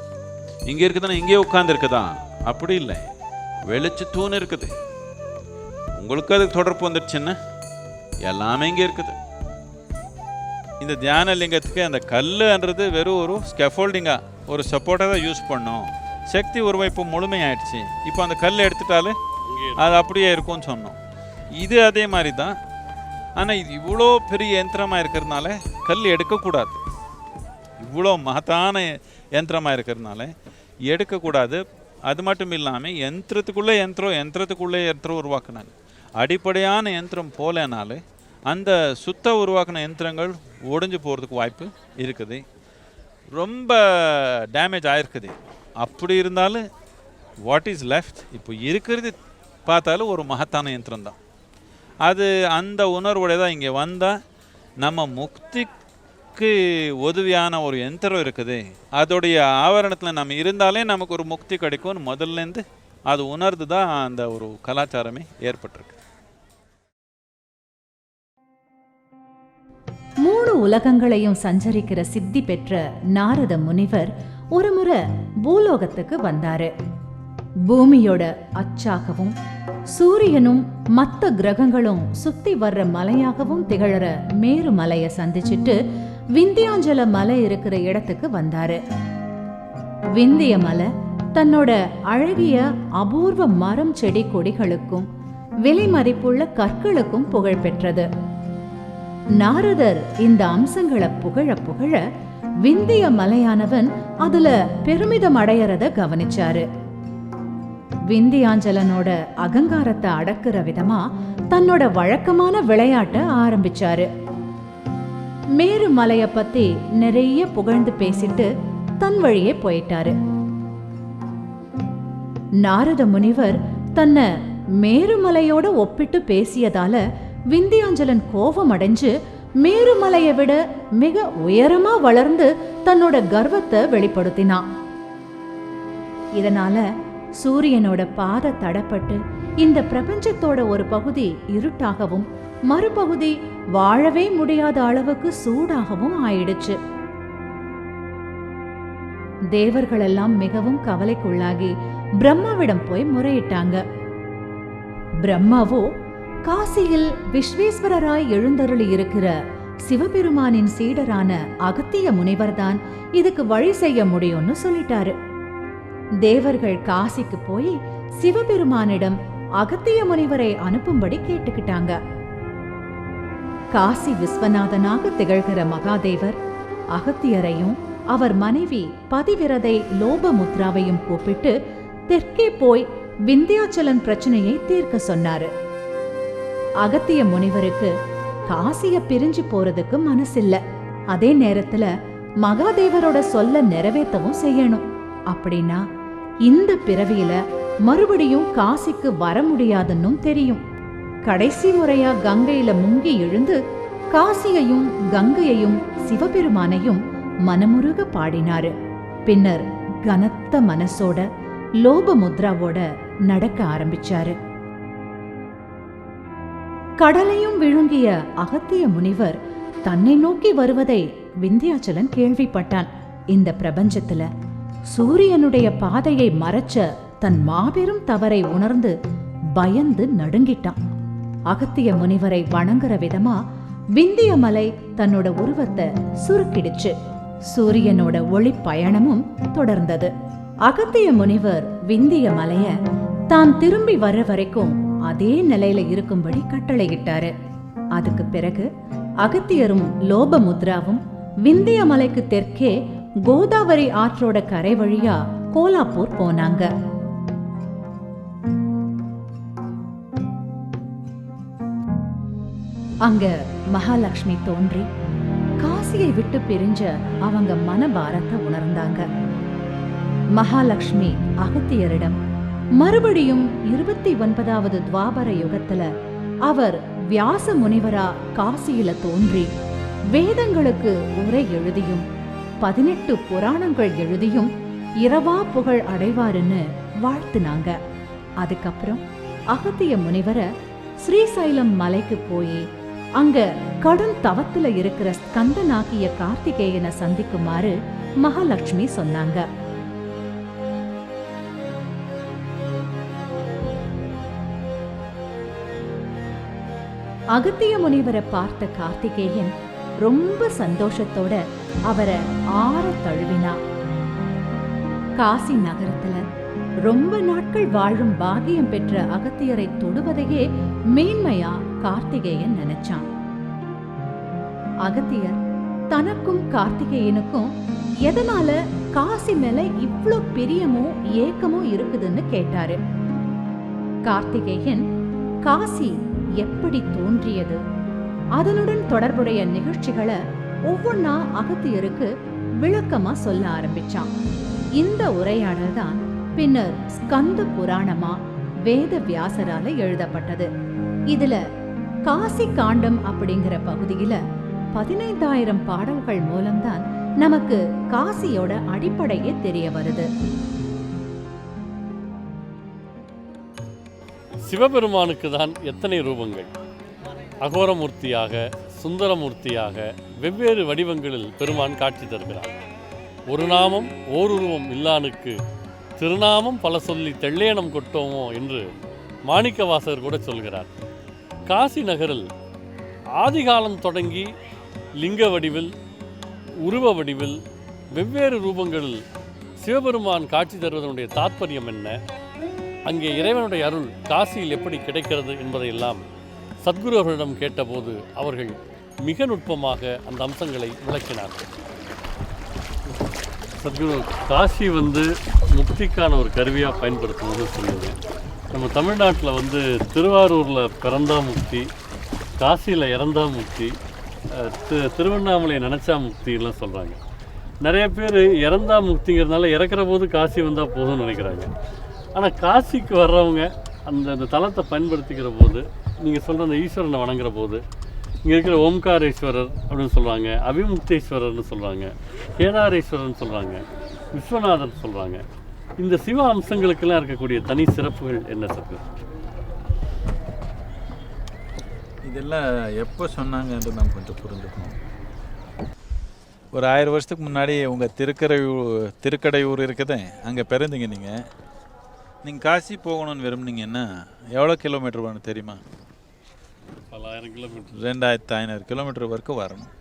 இங்கே இருக்குதுன்னா இங்கேயே உட்காந்துருக்குதான், அப்படி இல்லை, வெளிச்சு தூண் இருக்குது. உங்களுக்கு அதுக்கு தொடர்பு வந்துடுச்சுன்னா எல்லாமே இங்கே இருக்குது. இந்த தியான லிங்கத்துக்கு அந்த கல்லுன்றது வெறும் ஒரு ஸ்கெஃபோல்டிங்காக, ஒரு சப்போர்ட்டாக தான் யூஸ் பண்ணோம். சக்தி உருவம் இப்போ முழுமையாயிடுச்சு. இப்போ அந்த கல் எடுத்துட்டாலும் அது அப்படியே இருக்கும்னு சொன்னோம். இது அதே மாதிரி தான். ஆனால் இது இவ்வளோ பெரிய யந்திரமாக இருக்கிறதுனால கல் எடுக்கக்கூடாது. இவ்வளோ மகத்தான யந்திரமாக இருக்கிறதுனால எடுக்கக்கூடாது. அது மட்டும் இல்லாமல் யந்திரத்துக்குள்ளே யந்திரம் உருவாக்குனாங்க. அடிப்படையான யந்திரம் போலனாலே அந்த சுத்த உருவாக்கின யந்திரங்கள் உடைஞ்சு போகிறதுக்கு வாய்ப்பு இருக்குது. ரொம்ப டேமேஜ் ஆகிருக்குது. அப்படி இருந்தாலும் வாட் இஸ் லெஃப்ட் இப்போ இருக்கிறது பார்த்தாலும் ஒரு மகத்தான யந்திரம் தான். அது அந்த உணர்வுடைய தான் இங்கே வந்தால் நம்ம முக்திக்கு உதவியான ஒரு யந்திரம் இருக்குது. அதோடைய ஆவரணத்தில் நம்ம இருந்தாலே நமக்கு ஒரு முக்தி கிடைக்கும்னு முதல்லேருந்து அது உணர்ந்து தான் அந்த ஒரு கலாச்சாரமே ஏற்பட்டிருக்கு. 3 உலகங்களையும் சஞ்சரிக்கிற சித்தி பெற்ற நாரத முனிவர் ஒரு முறை பூலோகத்துக்கு வந்தாரு. பூமியோட அச்சாகவும் சூரியனும் மற்ற கிரகங்களும் சுத்தி வர்ற மலையாகவும் திகழற மேரு மலையை சந்திச்சுட்டு விந்தியாஞ்சல மலை இருக்கிற இடத்துக்கு வந்தாரு. விந்திய மலை தன்னோட அழகிய அபூர்வ மரம் செடி கொடிகளுக்கும் விலை மதிப்புள்ள கற்களுக்கும் புகழ் பெற்றது. நாரதர் இந்த அம்சங்களை புகழ புகழ விந்திய மலையானவன் அதுல பெருமிதம் அடையறத கவனிச்சாரு. விந்தியாஞ்சலனோட அகங்காரத்தை அடக்குற விதமா தன்னோட வழக்கமான விளையாட்ட ஆரம்பிச்சாரு. மேரு மலைய பத்தி நிறைய புகழ்ந்து பேசிட்டு தன் வழியே போயிட்டாரு. நாரத முனிவர் தன்னை மேருமலையோட ஒப்பிட்டு பேசியதால விந்தியாஞ்சலன் கோபம் அடைஞ்சு மேருமலையை விட மிக உயரமா வளர்ந்து தன்னோட கர்வத்தை வெளிப்படுத்தினான். இதனால சூரியனோட பாத தடப்பட்டு இந்த பிரபஞ்சத்தோட ஒரு பகுதி இருட்டாகவும் மறுபகுதி வாழவே முடியாத அளவுக்கு சூடாகவும் ஆயிடுச்சு. தேவர்கள் எல்லாம் மிகவும் கவலைக்குள்ளாகி பிரம்மாவிடம் போய் முறையிட்டாங்க. பிரம்மாவோ காசியில் விஸ்வேஸ்வரராய் எழுந்தருளி இருக்கிற சிவபெருமானின் சீடரான அகத்திய முனிவர்தான் இதுக்கு வழி செய்ய முடியும்னு சொல்லிட்டாரு. தேவர்கள் காசிக்கு போய் சிவபெருமானிடம் அகத்திய முனிவரை அனுப்பும்படி கேட்டுக்கிட்டாங்க. காசி விஸ்வநாதனாக திகழ்கிற மகாதேவர் அகத்தியரையும் அவர் மனைவி பதிவிரதை லோபமுத்ராவையும் கூப்பிட்டு தெற்கே போய் விந்தியாச்சலன் பிரச்சனையை தீர்க்க சொன்னாரு. அகத்திய முனிவருக்கு காசிய பிரிஞ்சு போறதுக்கு மனசில்ல. அதே நேரத்துல மகாதேவரோட சொல்ல நிறைவேற்றவும் செய்யணும். அப்படின்னா இந்த பிறவியில மறுபடியும் காசிக்கு வர முடியாதுன்னும் தெரியும். கடைசி முறையா கங்கையில முங்கி எழுந்து காசியையும் கங்கையையும் சிவபெருமானையும் மனமுருக பாடினாரு. பின்னர் கனத்த மனசோட லோபமுத்ராவோட நடக்க ஆரம்பிச்சாரு. கடலையும் விழுங்கிய அகத்திய முனிவர் தன்னை நோக்கி வருவதை விந்தியாச்சலன் கேள்விப்பட்டான். இந்த பிரபஞ்சத்துல சூரியனுடைய பாதையை மறைச்ச தன் மாபெரும் தவறை உணர்ந்து பயந்து நடுங்கிட்டான். அகத்திய முனிவரை வணங்குற விதமா விந்திய மலை தன்னோட உருவத்தை சுருக்கிடுச்சு. சூரியனோட ஒளி பயணமும் தொடர்ந்தது. அகத்திய முனிவர் விந்திய மலைய தான் திரும்பி வர்ற வரைக்கும் அதே நிலையில இருக்கும்படி கட்டளையிட்டாரு. அதுக்கு பிறகு அகத்தியரும் லோபமுத்ராவும் விந்திய மலைக்கு தெற்கே கோதாவரி ஆற்றோட கரை வழியா கோலாப்பூர் போனாங்க. அங்க மகாலட்சுமி தோன்றி காசியை விட்டு பிரிஞ்ச அவங்க மனபாரத்தை உணர்ந்தாங்க. மகாலட்சுமி அகத்தியரிடம் மறுபடியும் 29வது துவாபர யுகத்துல அவர் வியாச முனிவரா காசியில தோன்றி வேதங்களுக்கு உரை எழுதியும் 18 புராணங்கள் எழுதியும் இரவா புகழ் அடைவாருன்னு வாழ்த்துனாங்க. அதுக்கப்புறம் அகத்திய முனிவரை ஸ்ரீசைலம் மலைக்கு போய் அங்க கடும் தவத்துல இருக்கிற ஸ்கந்தனாகிய கார்த்திகேயனை சந்திக்குமாறு மகாலட்சுமி சொன்னாங்க. அகத்திய முனிவரை பார்த்த கார்த்திகேயன் ரொம்ப சந்தோஷத்தோட அவரை ஆற தழுவினா. காசி நகரத்துல ரொம்ப நாட்கள் வாழும் பாகியம் பெற்ற அகத்தியரை தொடுவதையே மேன்மையா கார்த்திகேயன் நினைச்சான். அகத்தியர் தனக்கும் கார்த்திகேயனுக்கும் எதனால காசி மேல இவ்ளோ பிரியமும் ஏக்கமும் இருக்குதுன்னு கேட்டாரு. கார்த்திகேயன் காசி எப்படி தோன்றியது, அதனுடன் தொடர்புடைய நிகழ்ச்சிகளை ஒவ்வொன்னா அகத்தியருக்கு விளக்கமா சொல்ல ஆரம்பிச்சான். இந்த உரையாடல் தான் பின்னர் ஸ்கந்த புராணமா வேத வியாசரால எழுதப்பட்டது. இதுல காசி காண்டம் அப்படிங்கிற பகுதியில 15,000 பாடல்கள் மூலம்தான் நமக்கு காசியோட அடிப்படையே தெரிய வருது. சிவபெருமானுக்கு தான் எத்தனை ரூபங்கள்! அகோரமூர்த்தியாக, சுந்தரமூர்த்தியாக வெவ்வேறு வடிவங்களில் பெருமான் காட்சி தருகிறார். ஒரு நாமம் ஓருருவம் இல்லானுக்கு திருநாமம் பல சொல்லி தெள்ளேனம் கொட்டோமோ என்று மாணிக்கவாசகர் கூட சொல்கிறார். காசி நகரில் ஆதிகாலம் தொடங்கி லிங்க வடிவில், உருவ வடிவில், வெவ்வேறு ரூபங்களில் சிவபெருமான் காட்சி தருவதனுடைய தாற்பயம் என்ன, அங்கே இறைவனுடைய அருள் காசியில் எப்படி கிடைக்கிறது என்பதையெல்லாம் சத்குரு அவர்களிடம் கேட்டபோது அவர்கள் மிக நுட்பமாக அந்த அம்சங்களை விளக்கினார்கள். சத்குரு, காசி முக்திக்கான ஒரு கருவியாக பயன்படுத்துவது சொல்லுங்க. நம்ம தமிழ்நாட்டில் திருவாரூரில் பிறந்தா முக்தி, காசியில் இறந்தா முக்தி, திருவண்ணாமலை நினச்சா முக்திலாம் சொல்கிறாங்க. நிறைய பேர் இறந்தா முக்திங்கிறதுனால இறக்குற போது காசி வந்தால் போதும்னு நினைக்கிறாங்க. ஆனால் காசிக்கு வர்றவங்க அந்த தலத்தை பயன்படுத்திக்கிற போது, நீங்கள் சொல்கிற அந்த ஈஸ்வரனை வணங்குற போது, இங்கே இருக்கிற ஓம்காரேஸ்வரர் அப்படின்னு சொல்கிறாங்க, அபிமுக்தேஸ்வரர்னு சொல்கிறாங்க, கேதாரேஸ்வரர்னு சொல்கிறாங்க, விஸ்வநாதன் சொல்கிறாங்க. இந்த சிவ அம்சங்களுக்கெல்லாம் இருக்கக்கூடிய தனி சிறப்புகள் என்ன சார்? இதெல்லாம் எப்போ சொன்னாங்கன்னு நம்ம கொஞ்சம் புரிஞ்சுக்கணும். ஒரு 1000 வருஷத்துக்கு முன்னாடி உங்கள் திருக்கடையூர் இருக்குதே, அங்கே பிறந்தீங்க நீங்கள் காசி போகணும்னு விரும்புனீங்கன்னா எவ்வளோ கிலோமீட்டர் வேணும் தெரியுமா? பல ஆயிரம் கிலோமீட்டர், 2500 கிலோமீட்டர் வரைக்கும் வரணும்.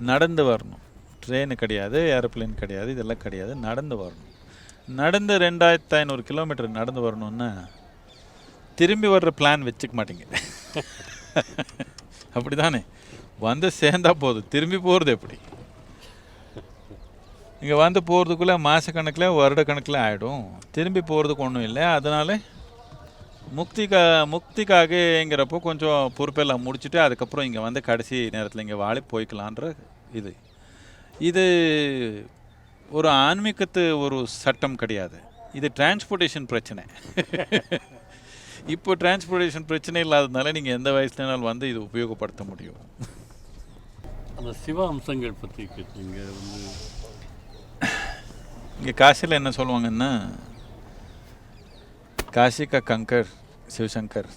நடந்து வரணும். ட்ரெயின் கிடையாது, ஏரோப்ளேன் கிடையாது, இதெல்லாம் கிடையாது. நடந்து வரணும். நடந்து 2500 கிலோமீட்டர் நடந்து வரணுன்னா திரும்பி வர்ற பிளான் வச்சுக்க மாட்டீங்க. அப்படி தானே? சேர்ந்தா போதும், திரும்பி போகிறது எப்படி? இங்கே போகிறதுக்குள்ளே மாதக்கணக்கில் வருடக்கணக்கில் ஆகிடும். திரும்பி போகிறதுக்கு ஒன்றும் இல்லை. அதனால முக்திக்காகங்கிறப்போ கொஞ்சம் பொறுப்பெல்லாம் முடிச்சுட்டு அதுக்கப்புறம் இங்கே கடைசி நேரத்தில் இங்கே வாழி போய்க்கலான்ற இது ஒரு ஆன்மீகத்து ஒரு சட்டம் கிடையாது. இது டிரான்ஸ்போர்ட்டேஷன் பிரச்சனை. இப்போ டிரான்ஸ்போர்ட்டேஷன் பிரச்சனை இல்லாததுனால நீங்கள் எந்த வயசுலனாலும் இது உபயோகப்படுத்த முடியும். அந்த சிவ அம்சங்கள் பற்றி கேட்டீங்க. இங்கே காசியில் என்ன சொல்லுவாங்கன்னா, காசி கா கங்கர் சிவசங்கர்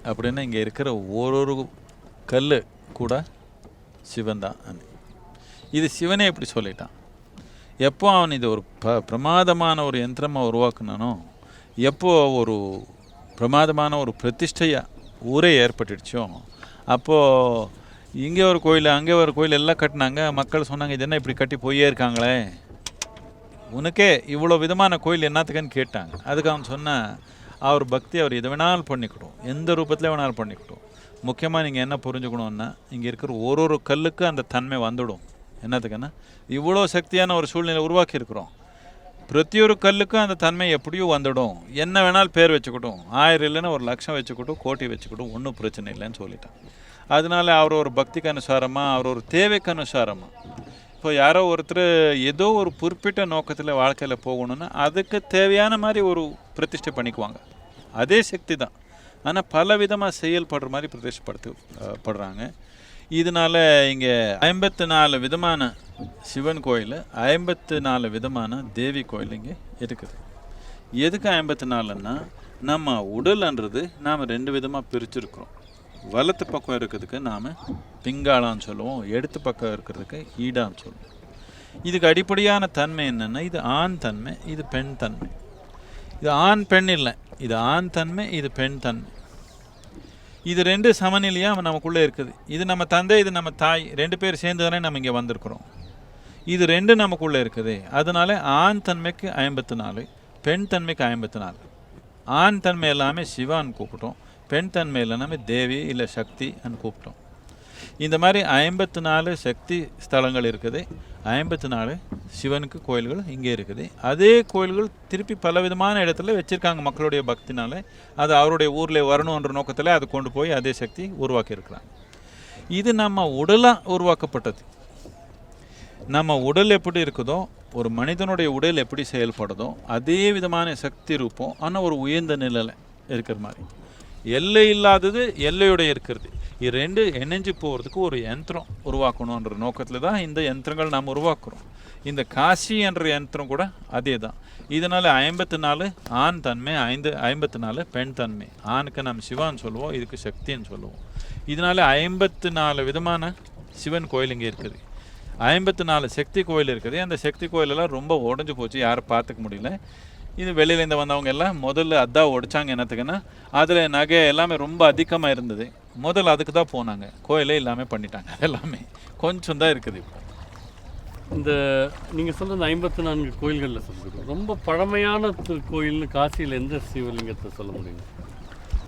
அப்படின்னு இங்கே இருக்கிற ஒரு கல் கூட சிவன் தான். இது சிவனே எப்படி சொல்லிட்டான். எப்போ அவன் இது ஒரு பிரமாதமான ஒரு யந்திரமாக உருவாக்குனானோ, எப்போ ஒரு பிரமாதமான ஒரு பிரதிஷ்டையாக ஊரே ஏற்பட்டுடுச்சோ, அப்போது இங்கே ஒரு கோயில் அங்கே ஒரு கோயில் எல்லாம் கட்டினாங்க. மக்கள் சொன்னாங்க, இது என்ன இப்படி கட்டி போயே இருக்காங்களே, உனக்கே இவ்வளோ விதமான கோயில் என்னத்துக்குன்னு கேட்டாங்க. அதுக்கு அவன் சொன்னால், அவர் பக்தி அவர் எது வேணாலும் பண்ணிக்கிட்டோம், எந்த ரூபத்தில் வேணாலும் பண்ணிக்கிட்டோம். முக்கியமாக நீங்கள் என்ன புரிஞ்சுக்கணுன்னா, இங்கே இருக்கிற ஒரு கல்லுக்கு அந்த தன்மை வந்துடும். என்னத்துக்குன்னா, இவ்வளோ சக்தியான ஒரு சூழ்நிலை உருவாக்கியிருக்கிறோம். பிரதியொரு கல்லுக்கும் அந்த தன்மை எப்படியும் வந்துடும். என்ன வேணாலும் பேர் வச்சுக்கிட்டோம், 1000 இல்லைன்னா 1,00,000 வச்சுக்கிட்டோம், கோட்டி வச்சுக்கிட்டோம், ஒன்றும் பிரச்சனை இல்லைன்னு சொல்லிட்டான். அதனால அவர் ஒரு பக்திக்கு அனுசாரமாக, அவர் ஒரு தேவைக்கு அனுசாரமாக. இப்போ யாரோ ஒருத்தர் ஏதோ ஒரு குறிப்பிட்ட நோக்கத்தில் வாழ்க்கையில் போகணுன்னா அதுக்கு தேவையான மாதிரி ஒரு பிரதிஷ்டை பண்ணிக்குவாங்க. அதே சக்தி தான், ஆனால் பல விதமாக செயல்படுற மாதிரி பிரதிஷ்டப்படுறாங்க. இதனால் இங்கே 54 விதமான சிவன் கோயில், 54 விதமான தேவி கோயில் இங்கே இருக்குது. எதுக்கு 54ன்னா, நம்ம உடல்ன்றது நாம் 2 விதமாக பிரிச்சுருக்குறோம். வலத்து பக்கம் இருக்கிறதுக்கு நாம் பிங்காளான்னு சொல்லுவோம், எடுத்து பக்கம் இருக்கிறதுக்கு ஈடான்னு சொல்லுவோம். இதுக்கு அடிப்படையான தன்மை என்னென்னா, இது ஆண் தன்மை, இது பெண் தன்மை. இது ஆண் பெண் இல்லை, இது ஆண் தன்மை, இது பெண் தன்மை. இது 2 சமநிலையாக நமக்குள்ளே இருக்குது. இது நம்ம தந்தை, இது நம்ம தாய், 2 பேர் சேர்ந்து தானே நம்ம இங்கே வந்திருக்கிறோம். இது 2 நமக்குள்ளே இருக்குது. அதனால ஆண் தன்மைக்கு 54, பெண் தன்மைக்கு 54. ஆண் தன்மை எல்லாமே சிவான்னு கூப்பிட்டோம், பெண் தன்மை எல்லாமே தேவி இல்லை சக்தின்னு கூப்பிட்டோம். இந்த மாதிரி 54 சக்தி ஸ்தலங்கள் இருக்குது, 54 சிவனுக்கு கோயில்கள் இங்கே இருக்குது. அதே கோயில்கள் திருப்பி பல விதமான இடத்துல வச்சுருக்காங்க மக்களுடைய பக்தினால. அது அவருடைய ஊரில் வரணுன்ற நோக்கத்தில் அது கொண்டு போய் அதே சக்தி உருவாக்கியிருக்கிறாங்க. இது நம்ம உடலாக உருவாக்கப்பட்டது. நம்ம உடல் எப்படி இருக்குதோ, ஒரு மனிதனுடைய உடல் எப்படி செயல்படுதோ அதே விதமான சக்தி ரூபம், ஆனால் ஒரு உயர்ந்த நிலையில் இருக்கிற மாதிரி. எல்லை இல்லாதது எல்லையோடைய இருக்கிறது. இது 2 இணைஞ்சு போகிறதுக்கு ஒரு யந்திரம் உருவாக்கணுன்ற நோக்கத்தில் தான் இந்த யந்திரங்கள் நாம் உருவாக்குறோம். இந்த காசி என்ற யந்திரம் கூட அதே தான். இதனால் 54 ஆண் தன்மை, 54 பெண் தன்மை. ஆணுக்கு நம்ம சிவான்னு சொல்லுவோம், இதுக்கு சக்தின்னு சொல்லுவோம். இதனால் 54 விதமான சிவன் கோயில் இங்கே இருக்குது. 54 சக்தி கோயில் இருக்குது. அந்த சக்தி கோயிலெல்லாம் ரொம்ப உடஞ்சி போச்சு, யாரும் பார்த்துக்க முடியல. இது வெளியிலேருந்து வந்தவங்க எல்லாம் முதல்ல அதான் உடைச்சாங்க. என்னத்துக்குன்னா, அதில் நகை எல்லாமே ரொம்ப அதிகமாக இருந்தது. முதல்ல அதுக்கு தான் போனாங்க, கோயிலே எல்லாமே பண்ணிட்டாங்க. எல்லாமே கொஞ்சம் தான் இருக்குது. இப்போ இந்த நீங்கள் சொல்கிற 54 கோயில்களில் சொல்லுங்கள், ரொம்ப பழமையான கோயில்னு காசியில் எந்த சிவலிங்கத்தை சொல்ல முடியுங்க?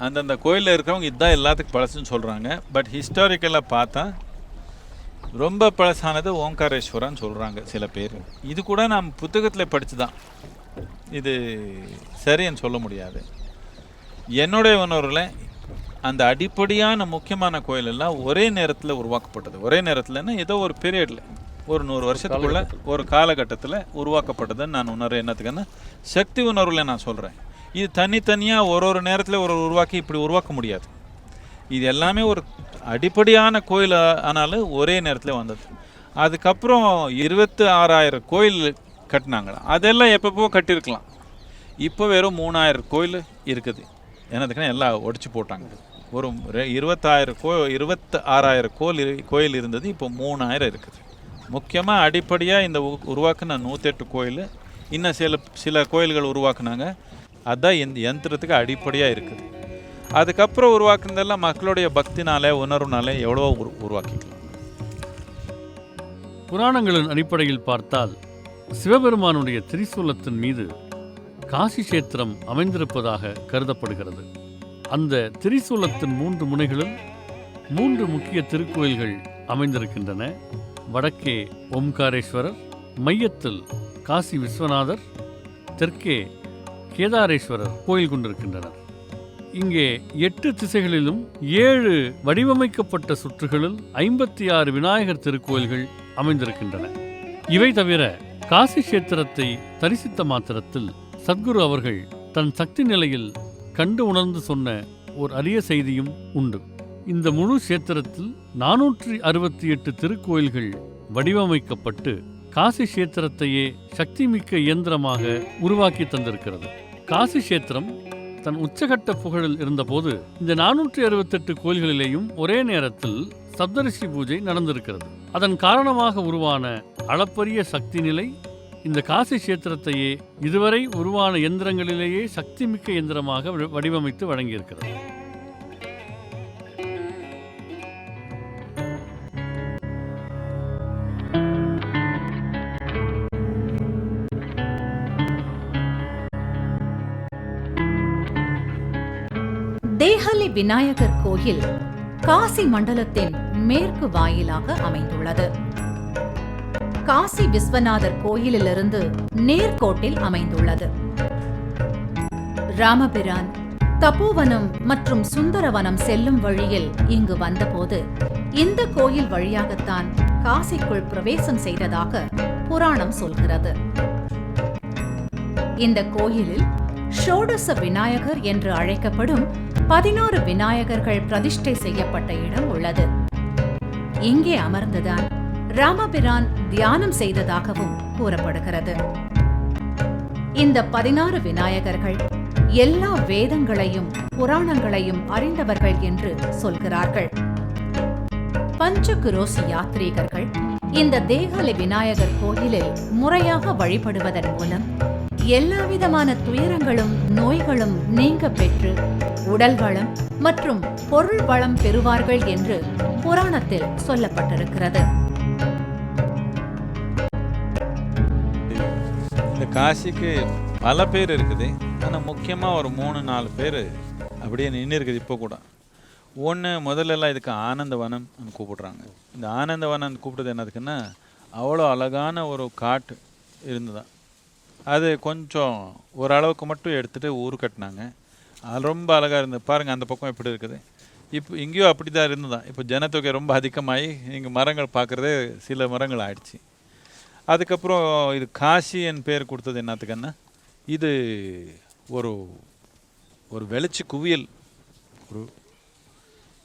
அந்தந்த கோயிலில் இருக்கிறவங்க இதுதான் எல்லாத்துக்கும் பழசுன்னு சொல்கிறாங்க. பட் ஹிஸ்டாரிக்கலாக பார்த்தா ரொம்ப பழசானது ஓங்காரேஸ்வரன்னு சொல்கிறாங்க சில பேர். இது கூட நாம் புத்தகத்தில் படித்து தான், இது சரின்னு சொல்ல முடியாது. என்னுடைய உணர்வில் அந்த அடிப்படையான முக்கியமான கோயிலெல்லாம் ஒரே நேரத்தில் உருவாக்கப்பட்டது. ஒரே நேரத்தில்னா ஏதோ ஒரு பீரியடில், ஒரு 100 வருஷத்துக்குள்ள ஒரு காலகட்டத்தில் உருவாக்கப்பட்டதுன்னு நான் உணர்றேன். என்னத்துக்குன்னா, சக்தி உணர்வில் நான் சொல்கிறேன். இது தனித்தனியாக ஒரு நேரத்தில் உருவாக்கி இப்படி உருவாக்க முடியாது. இது எல்லாமே ஒரு அடிப்படையான கோயில் ஆனாலும் ஒரே நேரத்தில் வந்தது. அதுக்கப்புறம் 26,000 கோயில் கட்டினாங்களா, அதெல்லாம் எப்பப்போ கட்டியிருக்கலாம். இப்போ வெறும் 3,000 கோயில் இருக்குது. என்னதுக்குன்னா எல்லாம் ஒடிச்சு போட்டாங்க. ஒரு 26,000 கோயில் இருந்தது, இப்போ 3,000 இருக்குது. முக்கியமாக அடிப்படையாக இந்த உருவாக்குன 108 கோயில், இன்னும் சில கோயில்கள் உருவாக்குனாங்க. அதுதான் இந்த யந்திரத்துக்கு அடிப்படையாக இருக்குது. அதுக்கப்புறம் உருவாக்குனதெல்லாம் மக்களுடைய பக்தினாலே, உணர்வுனாலே எவ்வளோ உருவாக்கிக்கலாம். புராணங்களின் அடிப்படையில் பார்த்தால் சிவபெருமானுடைய திரிசூலத்தின் மீது காசி கஷேத்திரம் அமைந்திருப்பதாக கருதப்படுகிறது. அந்த திரிசூலத்தின் 3 முனைகளில் 3 முக்கிய திருக்கோயில்கள் அமைந்திருக்கின்றன. வடக்கே ஓம்காரேஸ்வரர், மையத்தில் காசி விஸ்வநாதர், தெற்கே கேதாரேஸ்வரர் கோயில் கொண்டிருக்கின்றனர். இங்கே 8 திசைகளிலும் 7 வடிவமைக்கப்பட்ட சுற்றுகளில் 56 விநாயகர் திருக்கோயில்கள் அமைந்திருக்கின்றன. இவை தவிர காசி கஷேத்திரத்தை தரிசித்த மாத்திரத்தில் சத்குரு அவர்கள் தன் சக்தி நிலையில் கண்டு உணர்ந்து சொன்ன ஒரு அரிய செய்தியும் உண்டு. இந்த முழு கஷேத்திரத்தில் 468 திருக்கோயில்கள் வடிவமைக்கப்பட்டு காசி கஷேத்திரத்தையே சக்தி மிக்க இயந்திரமாக உருவாக்கி தந்திருக்கிறது. காசி கஷேத்திரம் தன் உச்சகட்ட புகழில் இருந்தபோது இந்த 468 கோயில்களிலேயும் ஒரே நேரத்தில் சப்தரிஷி பூஜை நடந்திருக்கிறது. அதன் காரணமாக உருவான அளப்பரிய சக்தி நிலை இந்த காசி கஷேத்திரத்தையே இதுவரை உருவான எந்திரங்களிலேயே சக்தி மிக்க எந்திரமாக வடிவமைத்து வழங்கியிருக்கிறது. தேஹலி விநாயகர் கோயில் காசி மண்டலத்தின் மேற்கு வாயிலாக அமைந்துள்ளது. காசி விஸ்வநாதர் கோயிலிலிருந்து நேர்கோட்டில் அமைந்துள்ளது. ராமபிரான் தபோவனம் மற்றும் சுந்தரவனம் செல்லும் வழியில் இங்கு வந்தபோது இந்த கோயில் வழியாகத்தான் காசிக்குள் பிரவேசம் செய்ததாக புராணம் சொல்கிறது. இந்த கோயிலில் ஷோடச விநாயகர் என்று அழைக்கப்படும் 16 விநாயகர்கள் பிரதிஷ்டை செய்யப்பட்ட இடம் உள்ளது. இங்கே அமர்ந்துதான் ராமபிரான் தியானம் செய்ததாகவும் கூறப்படுகிறது. இந்த 16 விநாயகர்கள் எல்லா வேதங்களையும் புராணங்களையும் அறிந்தவர்கள் என்று சொல்கிறார்கள். பஞ்சகுரோசி யாத்ரீகர்கள் இந்த தேகாலி விநாயகர் கோயிலில் முறையாக வழிபடுவதன் மூலம் எல்லாவிதமான துயரங்களும் நோய்களும் நீங்க பெற்று உடல் வளம் மற்றும் பொருள் வளம் பெறுவார்கள் என்று புராணத்தில் சொல்லப்பட்டிருக்கிறது. இந்த காசிக்கு பல பேர் இருக்குது. ஆனால் முக்கியமாக ஒரு 3-4 பேர் அப்படியே நின்று இருக்குது இப்போ கூட. ஒன்று முதல்லலாம் இதுக்கு ஆனந்தவனம் கூப்பிடுறாங்க. இந்த ஆனந்தவனம் கூப்பிடுறது என்னதுக்குன்னா, அவ்வளோ அழகான ஒரு காட்டு இருந்துதான். அது கொஞ்சம் ஓரளவுக்கு மட்டும் எடுத்துகிட்டு ஊர் கட்டினாங்க. அது ரொம்ப அழகாக இருந்தது. பாருங்கள் அந்த பக்கம் எப்படி இருக்குது. இப்போ இங்கேயோ அப்படி தான் இருந்துதான். இப்போ ஜனத்தொகை ரொம்ப அதிகமாகி இங்கே மரங்கள் பார்க்குறதே சில மரங்கள் ஆயிடுச்சு. அதுக்கப்புறம் இது காசி என் பேர் கொடுத்தது என்னத்துக்குன்னா, இது ஒரு ஒரு வெளிச்சி குவியல். ஒரு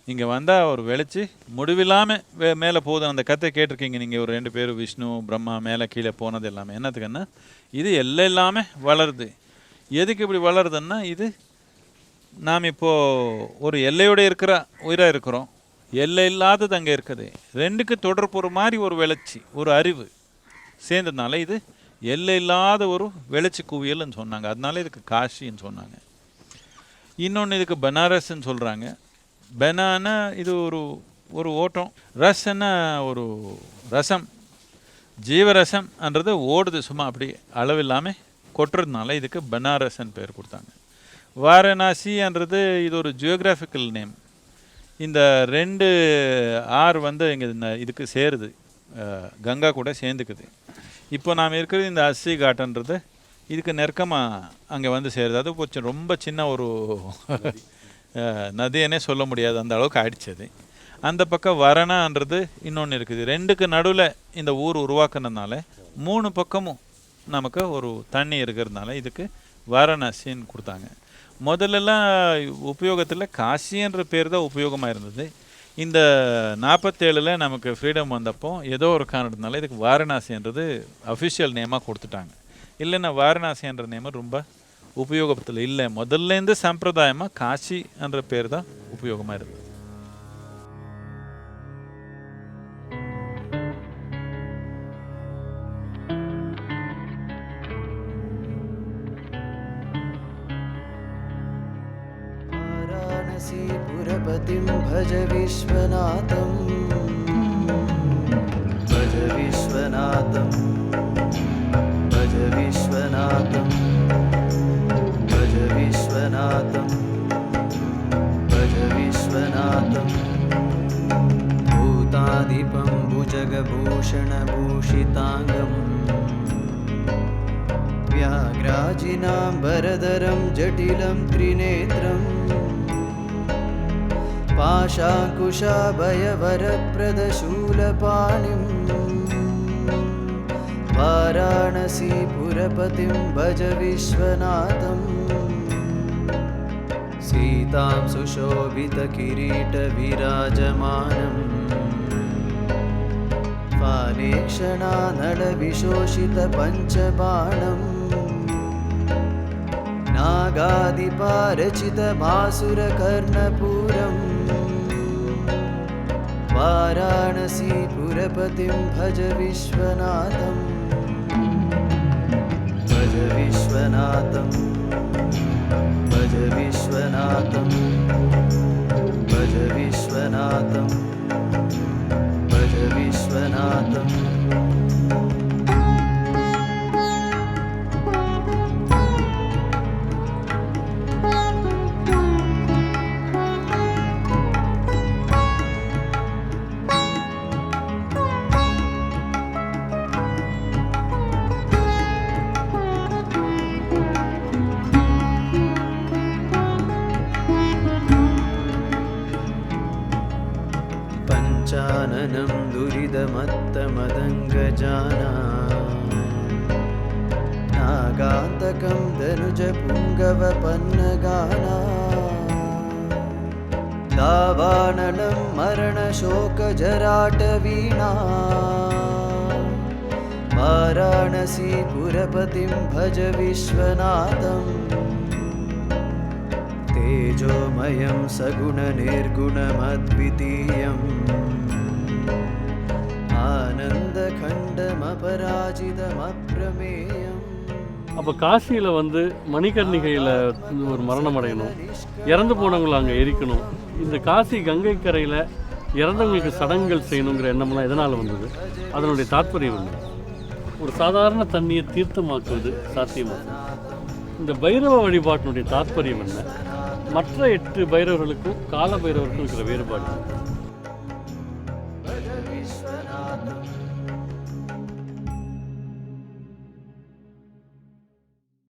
இங்கே வந்தால் ஒரு வெளிச்சி முடிவில்லாமல் மேலே போதும். அந்த கதை கேட்டிருக்கீங்க நீங்கள். ஒரு 2 பேர் விஷ்ணு பிரம்மா மேலே கீழே போனது எல்லாமே என்னத்துக்குன்னா, இது எல்லாமே வளருது. எதுக்கு இப்படி வளருதுன்னா, இது நாம் இப்போது ஒரு எல்லையோடு இருக்கிற உயிராக இருக்கிறோம். எல்லை இல்லாதது அங்கே இருக்குது. 2க்கு தொடர்பு மாதிரி ஒரு வெளிச்சி, ஒரு அறிவு சேர்ந்ததுனால இது எல்லை இல்லாத ஒரு வெளிச்சி குவியல்னு சொன்னாங்க. அதனால இதுக்கு காசின்னு சொன்னாங்க. இன்னொன்று இதுக்கு பனாரஸ்ன்னு சொல்கிறாங்க. பெனானா இது ஒரு ஒரு ஓட்டம். ரசன்னா ஒரு ரசம், ஜீவரசம்ன்றது ஓடுது, சும்மா அப்படி அளவில்லாமல் கொட்டுறதுனால இதுக்கு பனாரஸ்ன்னு பேர் கொடுத்தாங்க. வாரணாசின்றது இது ஒரு ஜியோகிராஃபிக்கல் நேம். இந்த 2 ஆறு இங்கே இதுக்கு சேருது, கங்கா கூட சேர்ந்துக்குது. இப்போ நாம் இருக்கிறது இந்த அஸ்ஸி காட்டுன்றது இதுக்கு நெருக்கமாக அங்கே சேருது. அது கொஞ்சம் ரொம்ப சின்ன ஒரு நதியனே சொல்ல முடியாது, அந்த அளவுக்கு ஆயிடுச்சது. அந்த பக்கம் வரணான்றது இன்னொன்று இருக்குது. 2க்கு நடுவில் இந்த ஊர் உருவாக்குனதுனால 3 பக்கமும் நமக்கு ஒரு தண்ணி இருக்கிறதுனால இதுக்கு வாரணாசின்னு கொடுத்தாங்க. முதல்லலாம் உபயோகத்தில் காசின்ற பேர் தான் உபயோகமாக இருந்தது. இந்த 47 நமக்கு ஃப்ரீடம் வந்தப்போ ஏதோ ஒரு காரணத்தினால இதுக்கு வாரணாசின்றது அஃபிஷியல் நேமாக கொடுத்துட்டாங்க. இல்லைன்னா வாரணாசின்ற நேம் ரொம்ப உபயோகத்தில் இல்லை. முதல்லேருந்து சம்பிரதாயமாக காசி என்ற பேர் தான் உபயோகமாக இருந்தது. पुरपतिं भज विश्वनाथं, भज विश्वनाथं, भज विश्वनाथं, भज विश्वनाथं, भज विश्वनाथं। भूताधिपं भुजगभूषणभूषिताङ्गं, व्याघ्राजिनाम्बरधरं जटिलं त्रिनेत्रं, पाशाकुशाभयवरप्रदशूलपाणिं, वाराणसीपुरपतिं भज विश्वनाथं। सीतां सुशोभितकिरीटविराजमानं, फालेक्षणानलविशोषितपञ्चबाणं, नागादिपारचितभासुरकर्णपूरम्, वाराणसीपुरपतिं भज विश्वनाथं, भज विश्वनाथं, भज विश्वनाथं, भज विश्वनाथं, भज विश्वनाथं। मत्तमदङ्गजाना नागान्तकं धनुजपुङ्गवपन्नगाना दावानलं मरणशोकजराटवीणा वाराणसीपुरपतिं भज विश्वनाथम् तेजोमयं सगुणनिर्गुणमद्वितीयम् आनन्दखण्डमपराजितमप्रमेयम्. அப்போ காசியில் வந்து மணிகர்ணிகையில் ஒரு மரணம் அடையணும், இறந்து போனவங்களை அங்கே எரிக்கணும், இந்த காசி கங்கை கரையில் இறந்தவங்களுக்கு சடங்குகள் செய்யணுங்கிற எண்ணம்லாம் எதனால் வந்தது? அதனுடைய தாற்பயம் என்ன? ஒரு சாதாரண தண்ணியை தீர்த்தமாக்குவது சாத்தியமாகும். இந்த பைரவ வழிபாட்டினுடைய தாற்பயம் என்ன? மற்ற 8 பைரவர்களுக்கும் கால பைரவருக்கும் இருக்கிற வேறுபாடு